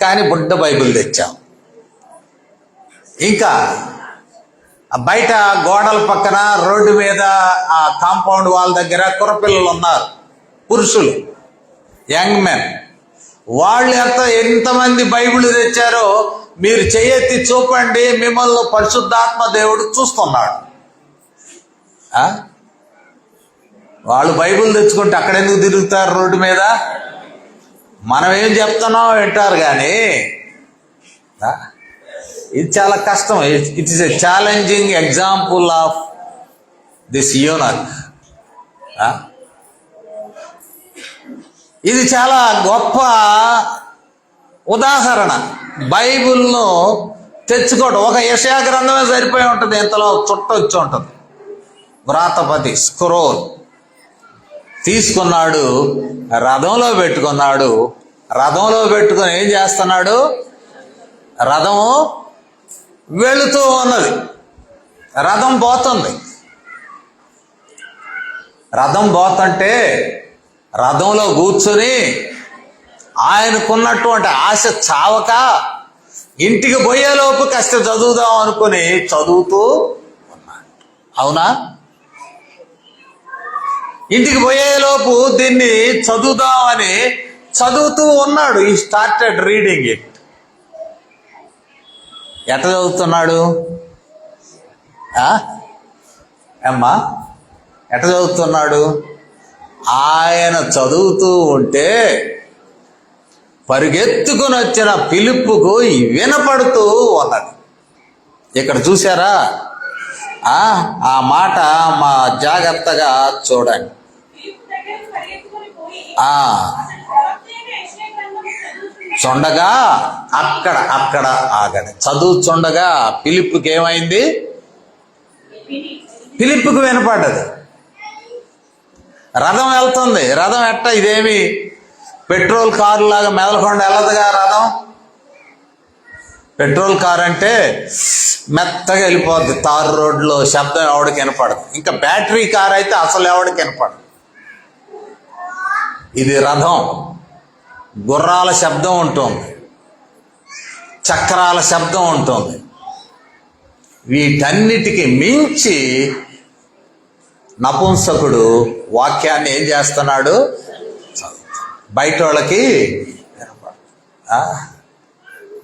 కానీ బుడ్డ బైబిల్ తెచ్చావు. ఇంకా బయట గోడల పక్కన, రోడ్డు మీద, ఆ కాంపౌండ్ వాల్ దగ్గర కుర్రపిల్లలు ఉన్నారు, పురుషులు, యంగ్ మెన్. వాళ్ళు ఎంతమంది బైబిల్ తెచ్చారో మీరు చేయెత్తి చూపండి, మిమ్మల్ని పరిశుద్ధాత్మ దేవుడు చూస్తున్నాడు. వాళ్ళు బైబిల్ తెచ్చుకుంటే అక్కడెందుకు తిరుగుతారు రోడ్డు మీద? మనం ఏం చెప్తున్నాం వింటారు కానీ ఇది చాలా కష్టం. It is a challenging example of this unique. ఇది చాలా గొప్ప ఉదాహరణ. బైబిల్ను తెచ్చుకోవడం ఒక యెషయా గ్రంథమే సరిపోయి ఉంటుంది, ఇంతలో చుట్ట వచ్చి ఉంటుంది. వ్రాతపతి స్క్రోల్ తీసుకున్నాడు, రథంలో పెట్టుకున్నాడు. రథంలో పెట్టుకొని ఏం చేస్తున్నాడు? రథం వెళుతూ ఉన్నది, రథం పోతుంది. రథం పోతుంటే రథంలో కూర్చొని ఆయనకున్నటువంటి ఆశ చావక ఇంటికి పోయేలోపు కాస్త చదువుదాం అనుకుని చదువుతూ ఉన్నాడు. అవునా? ఇంటికి పోయేలోపు దీన్ని చదువుదామని చదువుతూ ఉన్నాడు. ఈ స్టార్టెడ్ రీడింగ్ ఇట్. ఎట్లా చదువుతున్నాడు అమ్మా? ఎట్లా చదువుతున్నాడు? ఆయన చదువుతూ ఉంటే పరిగెత్తుకుని వచ్చిన ఫిలిప్పుకు వినపడుతూ ఉన్నది. ఇక్కడ చూసారా? ఆ మాట మా జాగ్రత్తగా చూడండి. చుండగా అక్కడ ఆగండి. చదువుచుండగా ఫిలిప్పుకి ఏమైంది? ఫిలిప్పుకు వినపడ్డది. రథం వెళ్తుంది. రథం ఇదేమి పెట్రోల్ కారు లాగా మెదలకుండా వెళ్ళదుగా రథం. పెట్రోల్ కార్ అంటే మెత్తగా వెళ్ళిపోద్ది తారు రోడ్లో, శబ్దం ఎవడికి వినపడదు. ఇంకా బ్యాటరీ కార్ అయితే అసలు ఎవడికి వినపడదు. ఇది రథం. గుర్రాల శబ్దం ఉంటుంది, చక్రాల శబ్దం ఉంటుంది. వీటన్నిటికీ మించి నపుంసకుడు వాక్యాన్ని ఏం చేస్తున్నాడు? బయట వాళ్ళకి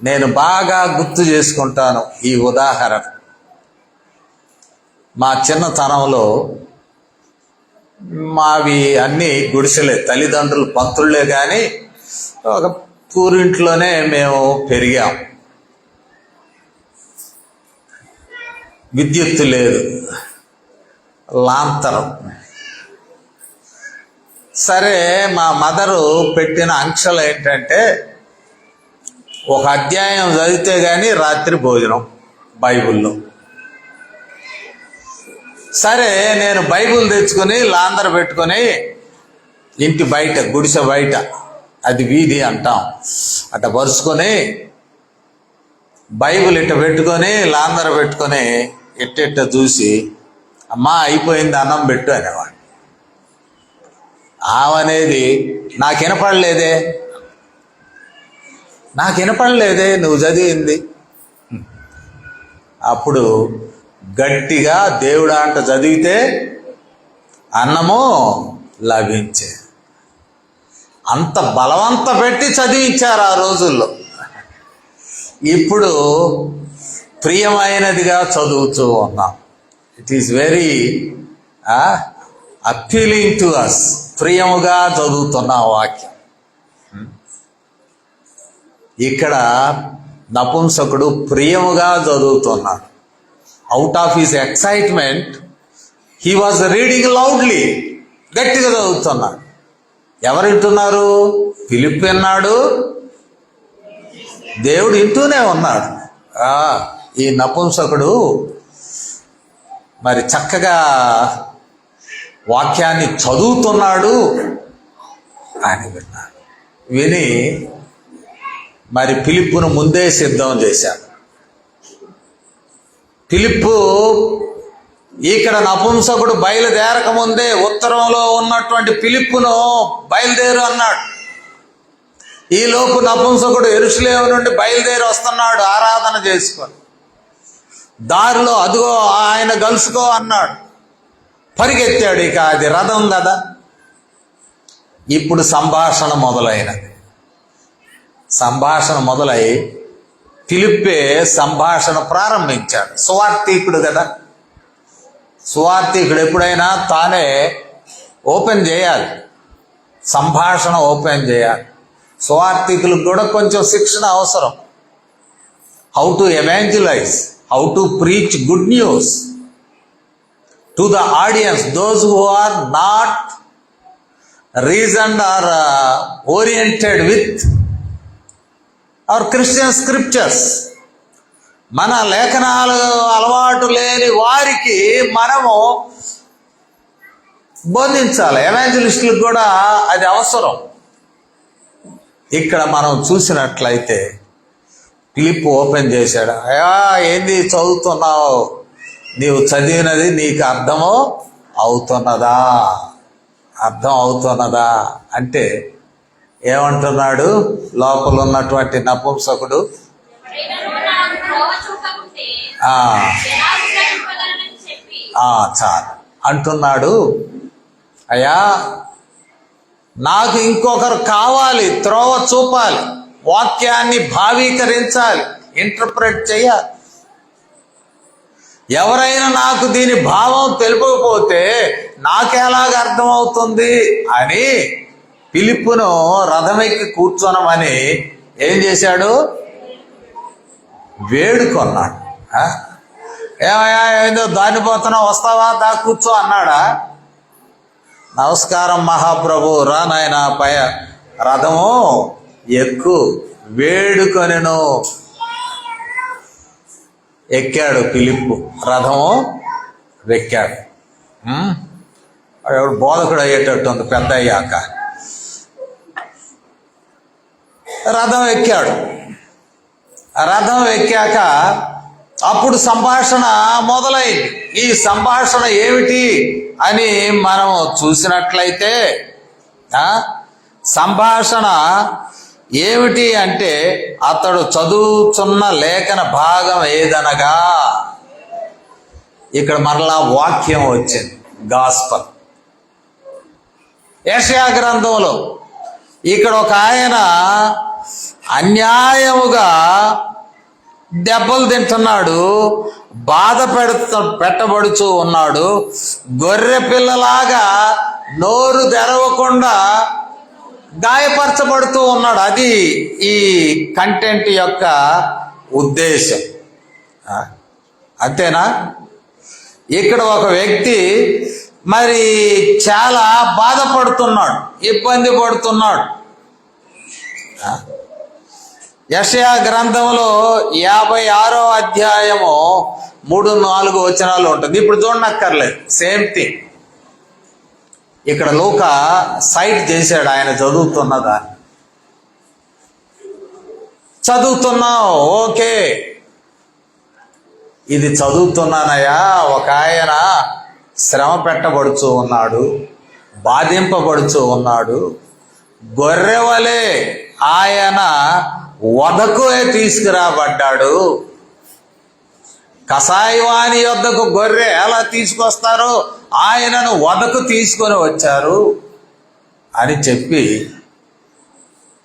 నేను బాగా గుర్తు చేసుకుంటాను ఈ ఉదాహరణ. మా చిన్నతనంలో మావి అన్నీ గుడిసెలే, తల్లిదండ్రులు పంతుళ్లే, కానీ ఒక పూరింట్లోనే మేము పెరిగాం. విద్యుత్తు లేదు, లాంతరం. సరే, మా మదరు పెట్టిన ఆంక్షలు ఏంటంటే ఒక అధ్యాయం చదివితే కానీ రాత్రి భోజనం బైబిల్లో. సరే, నేను బైబిల్ తెచ్చుకొని లాందర పెట్టుకొని ఇంటి బయట, గుడిసె బయట, అది వీధి అంటాం, అట్ట పరుచుకొని బైబిల్ ఇట్ట పెట్టుకొని లాందర పెట్టుకొని ఇట్ట చూసి, అమ్మా అయిపోయింది అన్నం పెట్టు అనేవాడు. ఆమెనేది నాకు వినపడలేదే నువ్వు చదివింది. అప్పుడు గట్టిగా దేవుడా అంట చదివితే అన్నము లభించే. అంత బలవంత పెట్టి చదివించారు ఆ రోజుల్లో. ఇప్పుడు ప్రియమైనదిగా చదువుతూ ఉన్నాం. It is very appealing to us. ప్రియముగా చదువుతున్న వాక్యం. ఇక్కడ నపుంసకుడు ప్రియముగా చదువుతున్నాడు. Out of his excitement he was reading loudly. గట్టిగా చదువుతున్నాడు. ఎవరు వింటున్నారు? ఫిలిప్ విన్నాడు, దేవుడు వింటూనే ఉన్నాడు. ఈ నపుంసకుడు మరి చక్కగా వాక్యాన్ని చదువుతున్నాడు అని విన్నాడు. విని మరి ఫిలిప్పును ముందే సిద్ధం చేశాడు. ఫిలిప్పు ఇక్కడ నపుంసకుడు బయలుదేరక ముందే ఉత్తరంలో ఉన్నటువంటి ఫిలిప్పును బయలుదేరు అన్నాడు. ఈలోపు నపుంసకుడు యెరూషలేము నుండి బయలుదేరి వస్తున్నాడు ఆరాధన చేసుకొని. దారిలో అదిగో ఆయన కలుసుకో అన్నాడు. పరిగెత్తాడు. ఇక అది రథం కదా. ఇప్పుడు సంభాషణ మొదలై ఫిలిప్పే సంభాషణ ప్రారంభించాడు. సువార్తీకుడు కదా, సువార్తీకుడు ఎప్పుడైనా తానే ఓపెన్ చేయాలి, సంభాషణ ఓపెన్ చేయాలి. సువార్తీకులకు కూడా కొంచెం శిక్షణ అవసరం. How to evangelise, how to preach good news to the audience, those who are not reasoned or oriented with our Christian scriptures. మన లేఖనాలు అలవాటు లేని వారికి మనము బోధించాలి. ఎవాంజలిస్టులకు కూడా అది అవసరం. ఇక్కడ మనం చూసినట్లయితే ఫిలిప్ ఓపెన్ చేశాడు. అయ్యా, ఏంది చదువుతున్నావు? నీవు చదివినది నీకు అర్థమో అవుతున్నదా? అర్థం అవుతున్నదా అంటే ఏమంటున్నాడు? లోపల ఉన్నటువంటి నపుంసకుడు చాలు అంటున్నాడు. అయ్యా, నాకు ఇంకొకరు కావాలి, త్రోవ చూపాలి, వాక్యాన్ని భావీకరించాలి, ఇంటర్ప్రెట్ చేయాలి. ఎవరైనా నాకు దీని భావం తెలుపకపోతే నాకెలాగ అర్థమవుతుంది అని ఫిలిప్పును రథమెక్కి కూర్చోనమని ఏం చేశాడు? వేడుకొన్నాడు. ఏమయ్యా, ఏందో దానిపోతున్నావు, వస్తావా, దా కూర్చో అన్నాడా? నమస్కారం మహాప్రభు, రా నాయన, పై రథము ఎక్కు, వేడుకొనెను. ఎక్కాడు ఫిలిప్పు, రథము ఎక్కాడు. ఎవడు బోధకుడు అయ్యేటట్టు ఉంది పెద్ద అయ్యాక. రథం ఎక్కాడు. రథం ఎక్కాక అప్పుడు సంభాషణ మొదలైంది. ఈ సంభాషణ ఏమిటి అని మనం చూసినట్లయితే, సంభాషణ ఏమిటి అంటే, అతడు చదువుతున్న లేఖన భాగం ఏదనగా, ఇక్కడ మరలా వాక్యం వచ్చింది, గాస్పల్. యెషయా గ్రంథంలో ఇక్కడ ఒక ఆయన అన్యాయముగా దెబ్బలు తింటున్నాడు, బాధ పెట్టబడుచూ ఉన్నాడు. గొర్రె పిల్లలాగా నోరు తెరవకుండా గాయపరచబడుతూ ఉన్నాడు. అది ఈ కంటెంట్ యొక్క ఉద్దేశం. అంతేనా? ఇక్కడ ఒక వ్యక్తి మరి చాలా బాధపడుతున్నాడు, ఇబ్బంది పడుతున్నాడు. యెషయా గ్రంథంలో 56వ అధ్యాయము 3-4 వచనాలు ఉంటుంది. ఇప్పుడు చూడనక్కర్లేదు, సేమ్ థింగ్. ఇక్కడ లూకా సైట్ చేశాడు ఆయన చదువుతున్నదాన్ని. చదువుతున్నావు, ఓకే, ఇది చదువుతున్నానయ్యా. ఒక ఆయన శ్రమ పెట్టబడుచు ఉన్నాడు, బాధింపబడుచు ఉన్నాడు. గొర్రెవలే ఆయన వధకు తీసుకురాబడ్డాడు. కసాయివాని యొద్దకు గొర్రె ఎలా తీసుకొస్తారో ఆయనను వధకు తీసుకొని వచ్చారు అని చెప్పి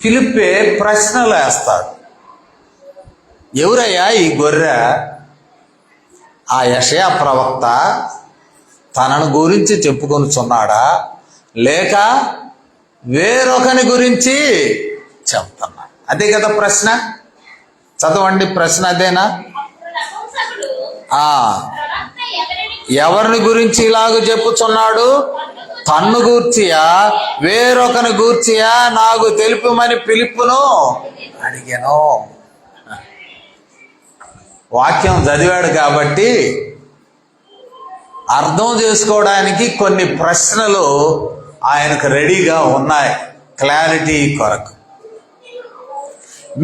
ఫిలిప్పే ప్రశ్నలు వేస్తాడు. ఎవరయ్యా ఈ గొర్రె? ఆ యెషయా ప్రవక్త తనను గురించి చెప్పుకొనుచున్నాడా, లేక వేరొకని గురించి చెప్తున్నాడు? అదే కదా ప్రశ్న. చదవండి, ప్రశ్న అదేనా? ఎవరిని గురించి ఇలాగ చెప్పుచున్నాడు? తన్ను గూర్చియా, వేరొకని గూర్చియా నాకు తెలుపుమని ఫిలిప్పును అడిగాను. వాక్యం చదివాడు కాబట్టి అర్థం చేసుకోవడానికి కొన్ని ప్రశ్నలు ఆయనకు రెడీగా ఉన్నాయి, క్లారిటీ కొరకు.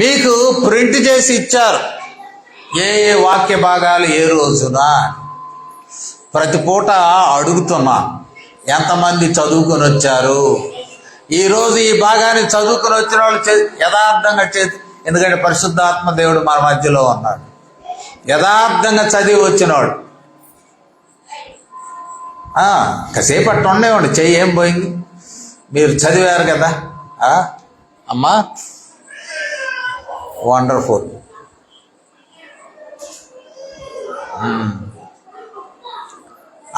మీకు ప్రింట్ చేసి ఇచ్చారు, ఏ ఏ వాక్య భాగాలు ఏ రోజున. ప్రతి పూట అడుగుతున్నా, ఎంతమంది చదువుకొని వచ్చారు? ఈరోజు ఈ భాగాన్ని చదువుకొని వచ్చిన వాళ్ళు యథార్థంగా ఎందుకంటే పరిశుద్ధాత్మ దేవుడు మన మధ్యలో ఉన్నాడు. యథార్థంగా చదివి వచ్చినవాడు కాసేపు అట్టు ఉండేవాడు. చెయ్యి ఏం పోయింది? మీరు చదివారు కదా అమ్మా, వండర్ఫుల్.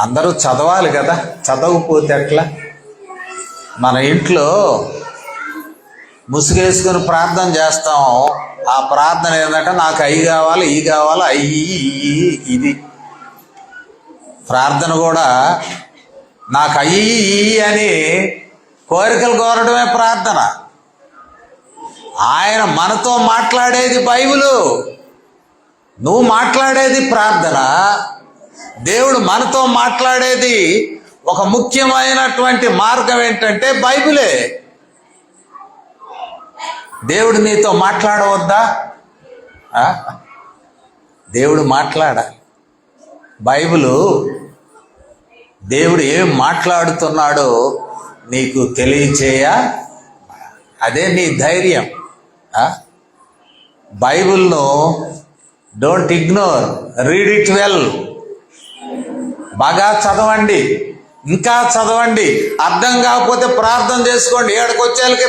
అందరూ చదవాలి కదా, చదవకపోతే ఎట్లా? మన ఇంట్లో ముసుగేసుకుని ప్రార్థన చేస్తాం. ఆ ప్రార్థన ఏంటంటే నాకు అవి కావాలి, ఈ కావాలి, ఇది ప్రార్థన కూడా. నాకు అని కోరికలు కోరడమే ప్రార్థన. ఆయన మనతో మాట్లాడేది బైబిలు, నువ్వు మాట్లాడేది ప్రార్థన. దేవుడు మనతో మాట్లాడేది ఒక ముఖ్యమైనటువంటి మార్గం ఏంటంటే బైబిలే. దేవుడు నీతో మాట్లాడవద్దా? దేవుడు మాట్లాడాలి. బైబిలు దేవుడు ఏం మాట్లాడుతున్నాడో నీకు తెలియచేయ, అదే నీ ధైర్యం. బైబిల్ను don't ignore, read it well. బాగా చదవండి, ఇంకా చదవండి. అర్థం కాకపోతే ప్రార్థన చేసుకోండి. ఏడకి వచ్చేళ్ళకి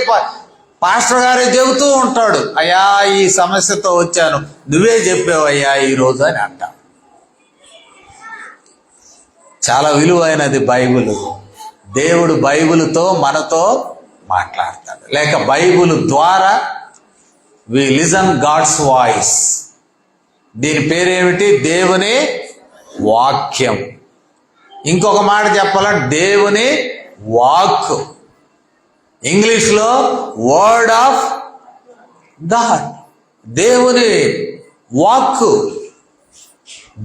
పాస్టర్ గారే చెబుతూ ఉంటాడు, అయ్యా ఈ సమస్యతో వచ్చాను, నువ్వే చెప్పావయ్యా ఈరోజు అని అంట. చాలా విలువైనది బైబిల్. దేవుడు బైబిల్తో మనతో మాట్లాడతాడు, లేక బైబిల్ ద్వారా వి లిజన్ గాడ్స్ వాయిస్. దీని పేరేమిటి? దేవుని వాక్యం. ఇంకొక మాట చెప్పాలంటే దేవుని వాక్. ఇంగ్లీష్లో వర్డ్ ఆఫ్ గాడ్. దేవుని వాక్కు,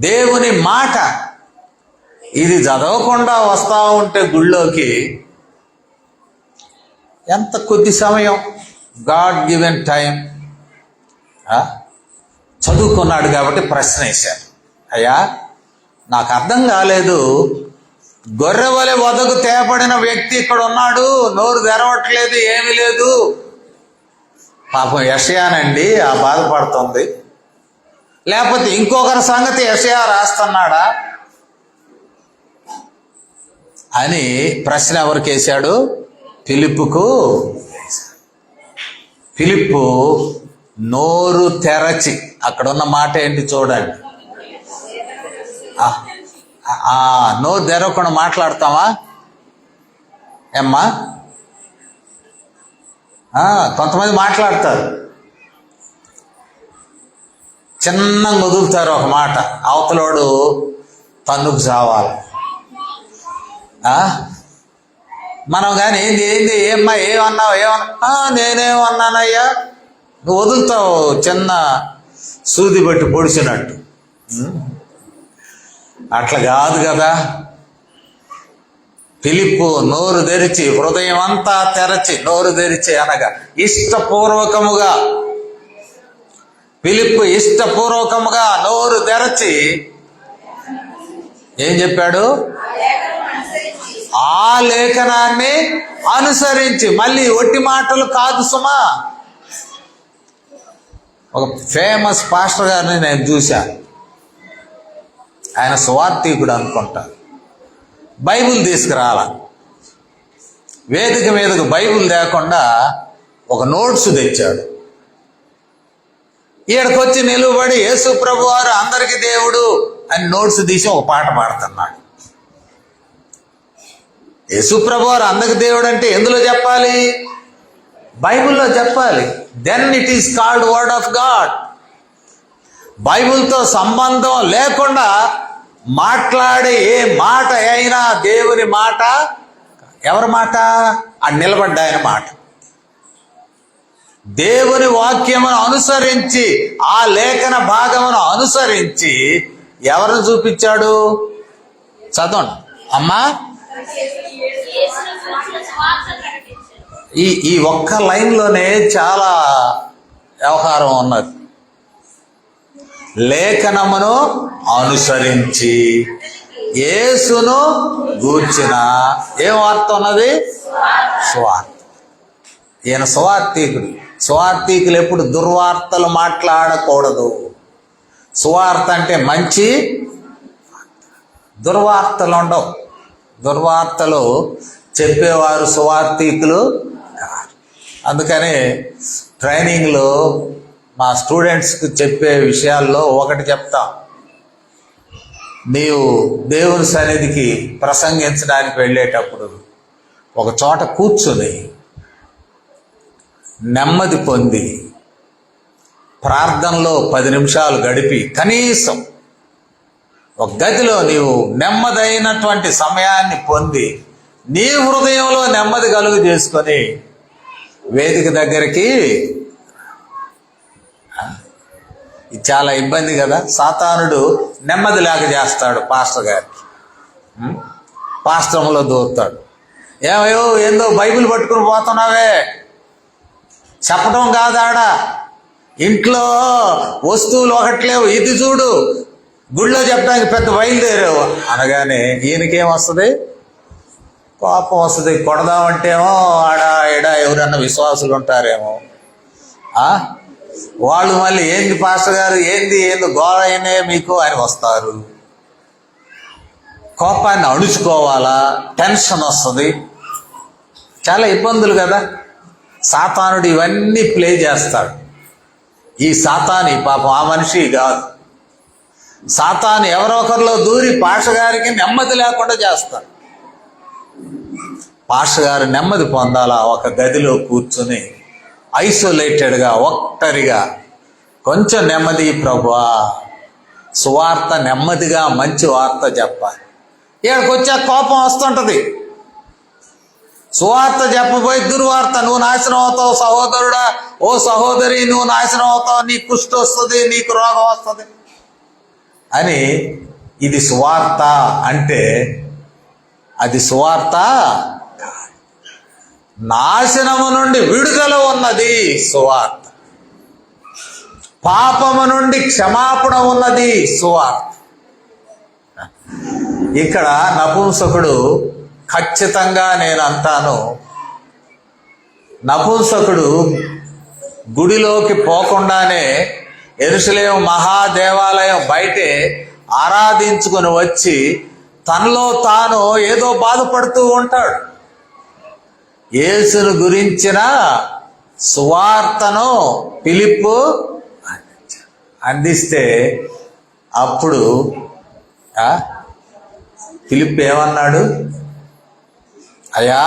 దేవుని మాట. ఇది చదవకుండా వస్తూ ఉంటే గుళ్ళోకి ఎంత కొద్ది సమయం, గాడ్ గివెన్ టైం. చదువుకున్నాడు కాబట్టి ప్రశ్న వేశాడు, అయ్యా నాకు అర్థం కాలేదు, గొర్రెవలె వదకు తేపడిన వ్యక్తి ఇక్కడ ఉన్నాడు, నోరు తెరవట్లేదు, ఏమీ లేదు. పాపం యెషయానండి ఆ బాధపడుతుంది, లేకపోతే ఇంకొకరి సంగతి యెషయా రాస్తున్నాడా అని ప్రశ్న ఎవరికి వేశాడు? ఫిలిప్పుకు. ఫిలిప్పు నోరు తెరచి, అక్కడ ఉన్న మాట ఏంటి చూడండి. నోరు తెరవకుండా మాట్లాడతామా ఏమ్మా? కొంతమంది మాట్లాడతారు, చిన్నగా వదులుతారు ఒక మాట, అవతలోడు తన్నుకు చావాలి. మనం కానీ ఏంది ఏమ్మా ఏమన్నా నేనేమన్నానయ్యా, నువ్వు వదులుతావు చిన్న సూది బట్టి పొడిచినట్టు. అట్లా కాదు కదా. ఫిలిప్పు నోరు తెరిచి, హృదయం అంతా తెరచి, నోరు తెరిచి అనగా ఇష్టపూర్వకముగా, ఫిలిప్పు ఇష్టపూర్వకముగా నోరు తెరచి ఏం చెప్పాడు? ఆ లేఖనాన్ని అనుసరించి. మళ్ళీ ఒట్టి మాటలు కాదు సుమా. ఒక ఫేమస్ పాస్టర్ గారిని నేను చూశాను, ఆయన సువార్తీకుడు అనుకుంటా. బైబిల్ తీసుకురాల, వేదిక మీదకు బైబిల్ లేకుండా ఒక నోట్స్ తెచ్చాడు. ఈడకొచ్చి నిలువబడి యేసు ప్రభు వారు అందరికీ దేవుడు అని నోట్స్ తీసి ఒక పాట పాడుతున్నాడు. యేసు ప్రభు వారు అందరికి దేవుడు అంటే ఎందులో చెప్పాలి? బైబిల్లో చెప్పాలి. Then it is called word of God. బైబిల్తో సంబంధం లేకుండా మాట్లాడే ఏ మాట అయినా దేవుని మాట. ఎవరి మాట? ఆ నిలబడ్డ ఆయన మాట. దేవుని వాక్యమును అనుసరించి, ఆ లేఖన భాగమును అనుసరించి ఎవరిని చూపించాడు? చదవండి అమ్మా. ఈ ఒక్క లైన్లోనే చాలా వ్యవహారం ఉన్నది. లేఖనమును అనుసరించి యేసును గూర్చిన ఏం వార్త ఉన్నది? స్వార్థ. ఈయన సువార్తీకుడు. సువార్తీకులు ఎప్పుడు దుర్వార్తలు మాట్లాడకూడదు. సువార్త అంటే మంచి, దుర్వార్తలు ఉండవు. దుర్వార్తలు చెప్పేవారు సువార్తీకులు కాదు. అందుకని ట్రైనింగ్లో మా స్టూడెంట్స్కి చెప్పే విషయాల్లో ఒకటి చెప్తాం, నీవు దేవుని సన్నిధికి ప్రసంగించడానికి వెళ్ళేటప్పుడు ఒక చోట కూర్చుని నెమ్మది పొంది ప్రార్థనలో 10 నిమిషాలు గడిపి కనీసం ఒక గదిలో నీవు నెమ్మదైనటువంటి సమయాన్ని పొంది నీ హృదయంలో నెమ్మది కలుగు చేసుకొని వేదిక దగ్గరికి. ఇది చాలా ఇబ్బంది కదా. సాతానుడు నెమ్మది లేక చేస్తాడు పాస్టర్ గారికి. పాస్టర్లో దూరుతాడు. ఏమయ్యో ఏందో బైబిల్ పట్టుకుని పోతున్నావే, చెప్పడం కాదాడ, ఇంట్లో వస్తువులు ఒకట్లేవు, ఇది చూడు, గుళ్ళో చెప్పడానికి పెద్ద బయలుదేరావు అనగానే ఈయనకేం వస్తుంది? కోపం వస్తుంది. కొడదామంటేమో ఆడ ఈడ ఎవరన్నా విశ్వాసులు ఉంటారేమో, వాళ్ళు మళ్ళీ ఏంది పాస్టర్ గారు, ఏంది గోడ అయినే మీకు అని వస్తారు. కోపాన్ని అణుచుకోవాలా, టెన్షన్ వస్తుంది, చాలా ఇబ్బందులు కదా. సాతానుడు ఇవన్నీ ప్లే చేస్తాడు. ఈ సాతాని పాపం ఆ మనిషి కాదు. సాతాను ఎవరో ఒకరిలో దూరి పాస్టర్ గారికి నెమ్మది లేకుండా చేస్తాడు. పాస్టర్ గారు నెమ్మది పొందాలా, ఒక గదిలో కూర్చుని ఐసోలేటెడ్గా ఒక్కరిగా కొంచెం నెమ్మది ప్రభువా, సువార్త నెమ్మదిగా మంచి వార్త చెప్పాలి. ఇక్కడికి వచ్చా కోపం వస్తుంటది. సువార్త చెప్పబోయి దుర్వార్త, నువ్వు నాశనం అవుతావు సహోదరుడా, ఓ సహోదరి నువ్వు నాశనం అవుతావు, నీకు కుష్టి వస్తుంది, నీకు రోగం వస్తుంది అని. ఇది సువార్త అంటే అది సువార్త. నాశనము నుండి విడుదల ఉన్నది సువార్త, పాపము నుండి క్షమాపణ ఉన్నది సువార్త. ఇక్కడ నపుంసకుడు ఖచ్చితంగా నేను అంటాను, నపుంసకుడు గుడిలోకి పోకుండానే యెరూషలేము మహాదేవాలయం బయటే ఆరాధించుకొని వచ్చి తనలో తాను ఏదో బాధపడుతూ ఉంటాడు. యేసును గురించిన సువార్తను ఫిలిప్పు అందిస్తే అప్పుడు ఫిలిప్ ఏమన్నాడు? అయ్యా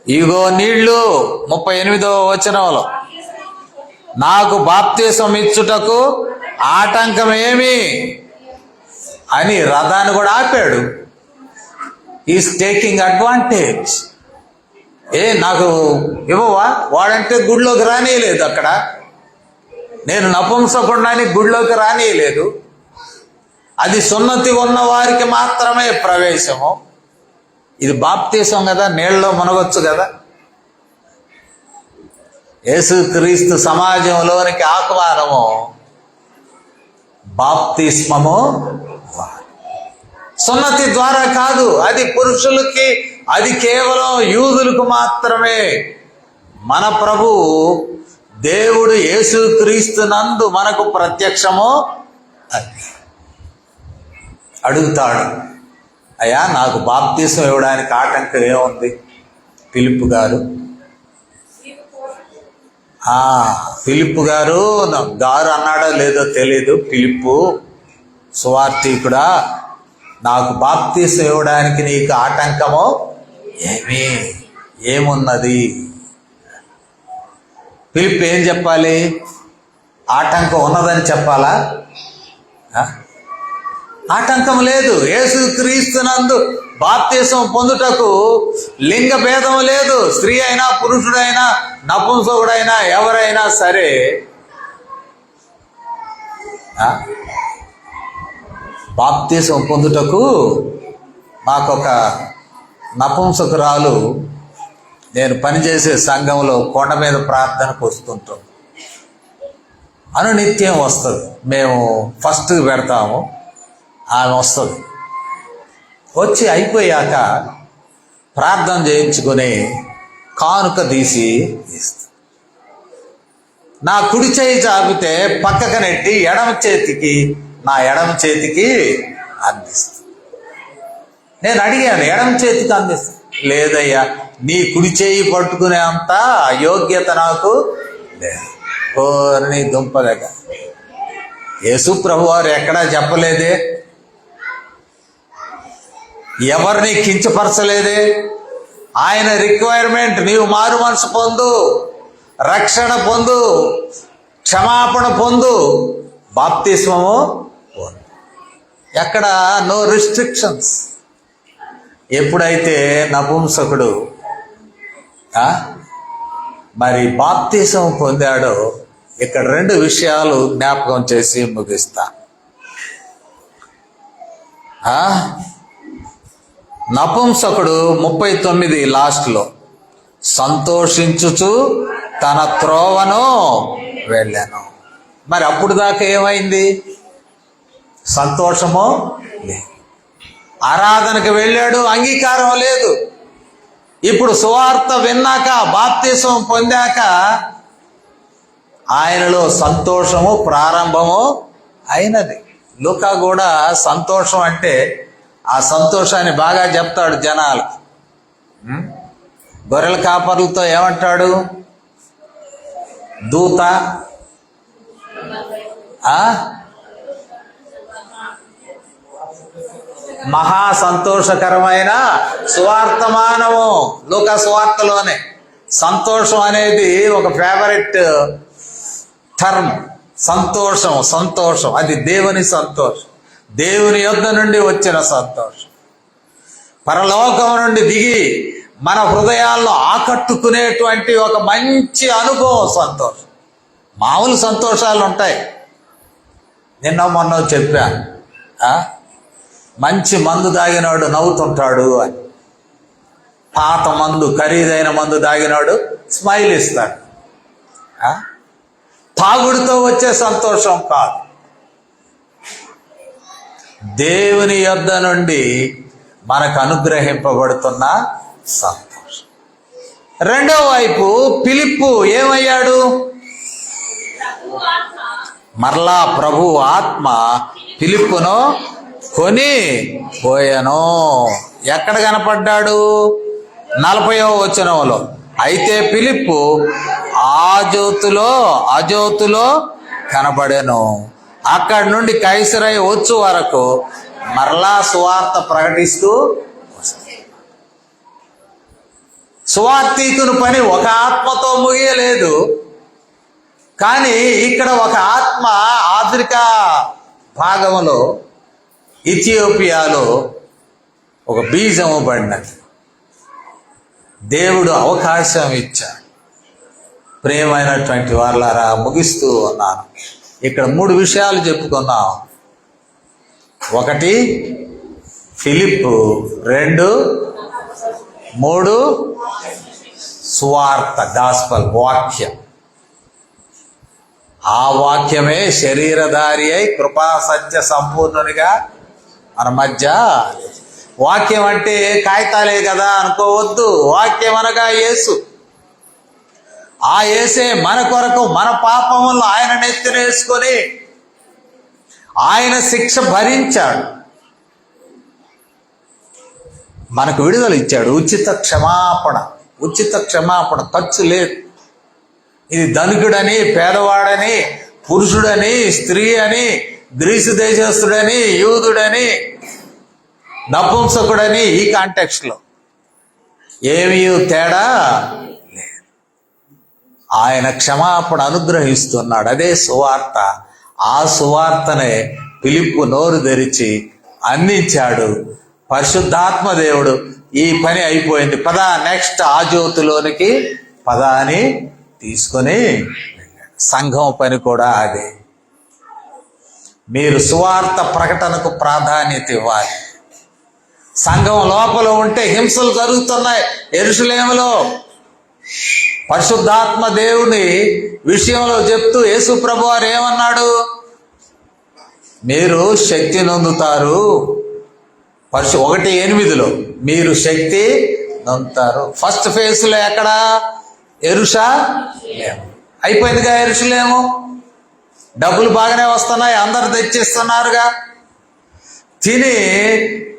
ఇగో నీళ్లు, 38వ వచనంలో, నాకు బాప్తీసం ఇచ్చుటకు ఆటంకమేమి అని రథాన్ని కూడా ఆపాడు. Is taking advantage. నాకు ఇవ్వవా? వాడంటే గుడిలోకి రానియలేదు. అక్కడ నేను నపుంసకుడిని గుడిలోకి రానియలేదు. అది సున్నతి ఉన్న వారికి మాత్రమే ప్రవేశము. ఇది బాప్తీసం కదా, నీళ్ళలో మునగొచ్చు కదా. యేసుక్రీస్తు సమాజంలోనికి ఆహ్వానము బాప్తిస్మము. సున్నతి ద్వారా కాదు, అది పురుషులకి, అది కేవలం యూదులకు మాత్రమే. మన ప్రభు దేవుడు యేసుక్రీస్తునందు మనకు ప్రత్యక్షము అడుగుతాడు. అయ్యా నాకు బాప్తీసం ఇవ్వడానికి ఆటంకం ఏముంది? ఫిలిప్పు గారు అన్నాడో లేదో తెలీదు. ఫిలిప్పు సువార్తీకుడా, నాకు బాప్తీసం ఇవ్వడానికి నీకు ఆటంకమో ఏమున్నది? ఫిలిప్ ఏం చెప్పాలి? ఆటంకం ఉన్నదని చెప్పాలా? ఆటంకం లేదు. యేసుక్రీస్తునందు బాప్తీసం పొందుటకు లింగ భేదం లేదు. స్త్రీ అయినా పురుషుడైనా నపుంసకుడైనా ఎవరైనా సరే బాప్తీసం పొందుటకు. మాకొక నపుంసకురాలు, నేను పనిచేసే సంఘంలో కొండ మీద ప్రార్థనకు వస్తుంటాం. అనునిత్యం వస్తుంది. మేము ఫస్ట్ పెడతాము, ఆమె వస్తుంది. వచ్చి అయిపోయాక ప్రార్థన చేయించుకొని కానుక తీసి ఇస్తుంది. నా కుడి చేయి చాపితే పక్కకు నెట్టి నా ఎడమ చేతికి అందిస్తుంది. నేను అడిగాను, ఎడమ చేతికి అందిస్తా? లేదయ్యా, నీ కుడి చేయి పట్టుకునే అంత యోగ్యత నాకు లేదు. ఓ నీ దుంప దగ్గర యేసు ప్రభు వారు ఎక్కడా చెప్పలేదే, ఎవరిని కించపరచలేదే. ఆయన రిక్వైర్మెంట్ నీవు మారు మనసు పొందు, రక్షణ పొందు, క్షమాపణ పొందు, బాప్తిస్మము పొందు. ఎక్కడ నో రిస్ట్రిక్షన్స్. ఎప్పుడైతే నపుంసకుడు మరి బాప్తిసం పొందాడో, ఇక్కడ 2 విషయాలు జ్ఞాపకం చేసి ముగిస్తా. నపుంసకుడు 39 లాస్ట్లో సంతోషించుచు తన త్రోవను వెళ్ళాను. మరి అప్పుడు దాకా ఏమైంది? సంతోషమో లేదు. ఆరాధనకు వెళ్ళాడు, అంగీకారం లేదు. ఇప్పుడు సువార్త విన్నాక, బాప్తిసం పొందాక ఆయనలో సంతోషము ప్రారంభము అయినది. లూకా కూడా సంతోషం అంటే ఆ సంతోషాన్ని బాగా చెప్తాడు జనాలకు. గొర్రెల కాపర్లతో ఏమంటాడు? దూత మహా సంతోషకరమైన సువార్తమానము. లూకా సువార్తలోనే సంతోషం అనేది ఒక ఫేవరెట్ టర్మ్. సంతోషం, సంతోషం అది దేవుని సంతోషం, దేవుని యొద్ద నుండి వచ్చిన సంతోషం, పరలోకం నుండి దిగి మన హృదయాల్లో ఆకట్టుకునేటువంటి ఒక మంచి అనుభవం సంతోషం. మామూలు సంతోషాలు ఉంటాయి. నిన్న మొన్న చెప్పాను, మంచి మందు తాగినాడు నవ్వుతుంటాడు అని. పాత మందు, ఖరీదైన మందు తాగినాడు స్మైల్ ఇస్తాడు. తాగుడుతో వచ్చే సంతోషం కాదు, దేవుని యొద్ద నుండి మనకు అనుగ్రహింపబడుతున్న సంతోషం. రెండో వైపు ఫిలిప్పు ఏమయ్యాడు? మరలా ప్రభు ఆత్మ ఫిలిప్పును కొని పోయాను. ఎక్కడ కనపడ్డాడు? 40వ వచనంలో. అయితే ఫిలిప్పు అజోతులో కనపడాను. అక్కడి నుండి కైసరై వచ్చు వరకు మరలా సువార్త ప్రకటిస్తూ వస్తుంది. సువార్తీకుని పని ఒక ఆత్మతో ముగియలేదు. కానీ ఇక్కడ ఒక ఆత్మ ఆఫ్రికా భాగంలో, ఇథియోపియాలో ఒక బీజము పడినది. దేవుడు అవకాశం ఇచ్చాడు. ప్రియమైనటువంటి వాళ్ళారా, ముగిస్తూ ఉన్నాను. ఇక్కడ 3 విషయాలు చెప్పుకున్నాం. 1 ఫిలిప్పు, 2, 3 సువార్త, గాస్పల్, వాక్యం. ఆ వాక్యమే శరీరధారి అయి కృపా సత్య సంపూర్ణునిగా మన మధ్య. వాక్యం అంటే కాగితాలే కదా అనుకోవద్దు. వాక్యం అనగా యేసు. ఆ యేసే మన కొరకు మన పాపములను ఆయన నెత్తినేసుకొని ఆయన శిక్ష భరించాడు, మనకు విడుదల ఇచ్చాడు. ఉచిత క్షమాపణ, ఖర్చు లేదు. ఇది ధనికుడని, పేదవాడని, పురుషుడని, స్త్రీ అని, గ్రీసు దేశస్తుడని, యూదుడని, నపుంసకుడని, ఈ కాంటెక్స్ట్లో ఏమీ తేడా లేదు. ఆయన క్షమాపణ అనుగ్రహిస్తున్నాడు. అదే సువార్త. ఆ సువార్తనే ఫిలిప్పు నోరు తెరిచి అందించాడు. పరిశుద్ధాత్మ దేవుడు ఈ పని అయిపోయింది, పదా నెక్స్ట్ ఆజోతులోనికి పదా అని తీసుకొని సంఘం పని కూడా అదే. మీరు సువార్త ప్రకటనకు ప్రాధాన్యత ఇవ్వాలి. సంఘం లోపల ఉంటే హింసలు జరుగుతున్నాయి. యెరూషలేములో పరిశుద్ధాత్మ దేవుని విషయంలో చెప్తూ యేసు ప్రభు వారు ఏమన్నాడు? మీరు శక్తి నొందుతారు. 1:8 మీరు శక్తి నొందుతారు. ఫస్ట్ ఫేజ్లో ఎక్కడ? యెరూషలేము. అయిపోయిందిగా యెరూషలేము. డబ్బులు బాగానే వస్తున్నాయి, అందరు తెచ్చిస్తున్నారుగా. తిని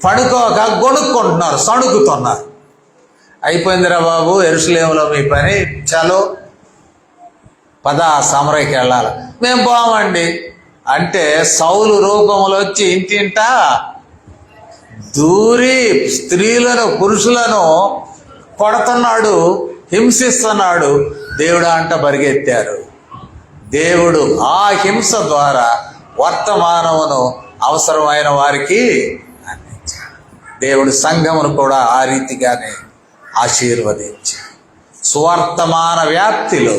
పడుకోక గొడుక్కుంటున్నారు, సణుకుతున్నారు. అయిపోయిందిరా బాబు యెరూషలేములో మీ పని, చలో పద సమరయ్యకి వెళ్ళాలి. మేము పోమండి. అంటే సౌలు రూపంలో వచ్చి ఇంటింట దూరి స్త్రీలను పురుషులను కొడుతున్నాడు, హింసిస్తున్నాడు. దేవుడు అంట పరిగెత్తారు. దేవుడు ఆ హింస ద్వారా వర్తమానమును అవసరమైన వారికి అందించాడు. దేవుడు సంఘమును కూడా ఆ రీతిగానే ఆశీర్వదించాడు. సువర్తమాన వ్యాప్తిలో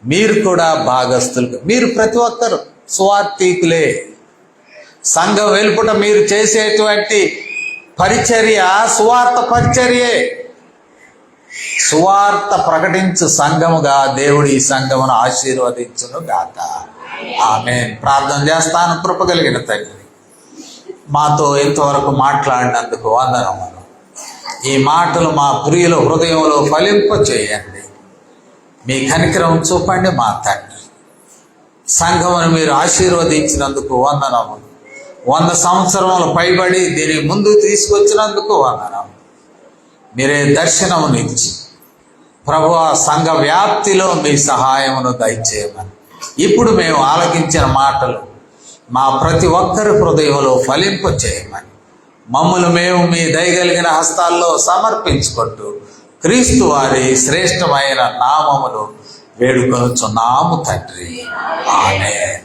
మీరు కూడా భాగస్థులు. మీరు ప్రతి ఒక్కరు సువార్థికులే. సంఘం వెలుపుట మీరు చేసేటువంటి పరిచర్య సువార్త పరిచర్యే. సువార్త ప్రకటించు సంఘముగా దేవుడు ఈ సంఘమును ఆశీర్వదించును గాక. ఆమేన్. ప్రార్థన చేస్తాను. కృప కలిగిన తండ్రి, మాతో ఇంతవరకు మాట్లాడినందుకు వందనములు. ఈ మాటలు మా ప్రియుల హృదయంలో ఫలింప చేయండి. మీ కనికరం చూపండి మా తండ్రి. సంఘమును మీరు ఆశీర్వదించినందుకు వందనములు. 100 సంవత్సరములు పైబడి దీని ముందు తీసుకొచ్చినందుకు వందనములు. మీరే దర్శనమునిచ్చి ప్రభువా సంఘ వ్యాప్తిలో మీ సహాయమును దయచేయమని ఇప్పుడు మేము ఆలకించిన మాటలు మా ప్రతి ఒక్కరి హృదయంలో ఫలింప చేయమని మమ్మల్ని మేము మీ దయగలిగిన హస్తాల్లో సమర్పించుకుంటూ క్రీస్తు వారి శ్రేష్టమైన నామములు వేడుకొనుచున్నాము తండ్రి. ఆమేన్.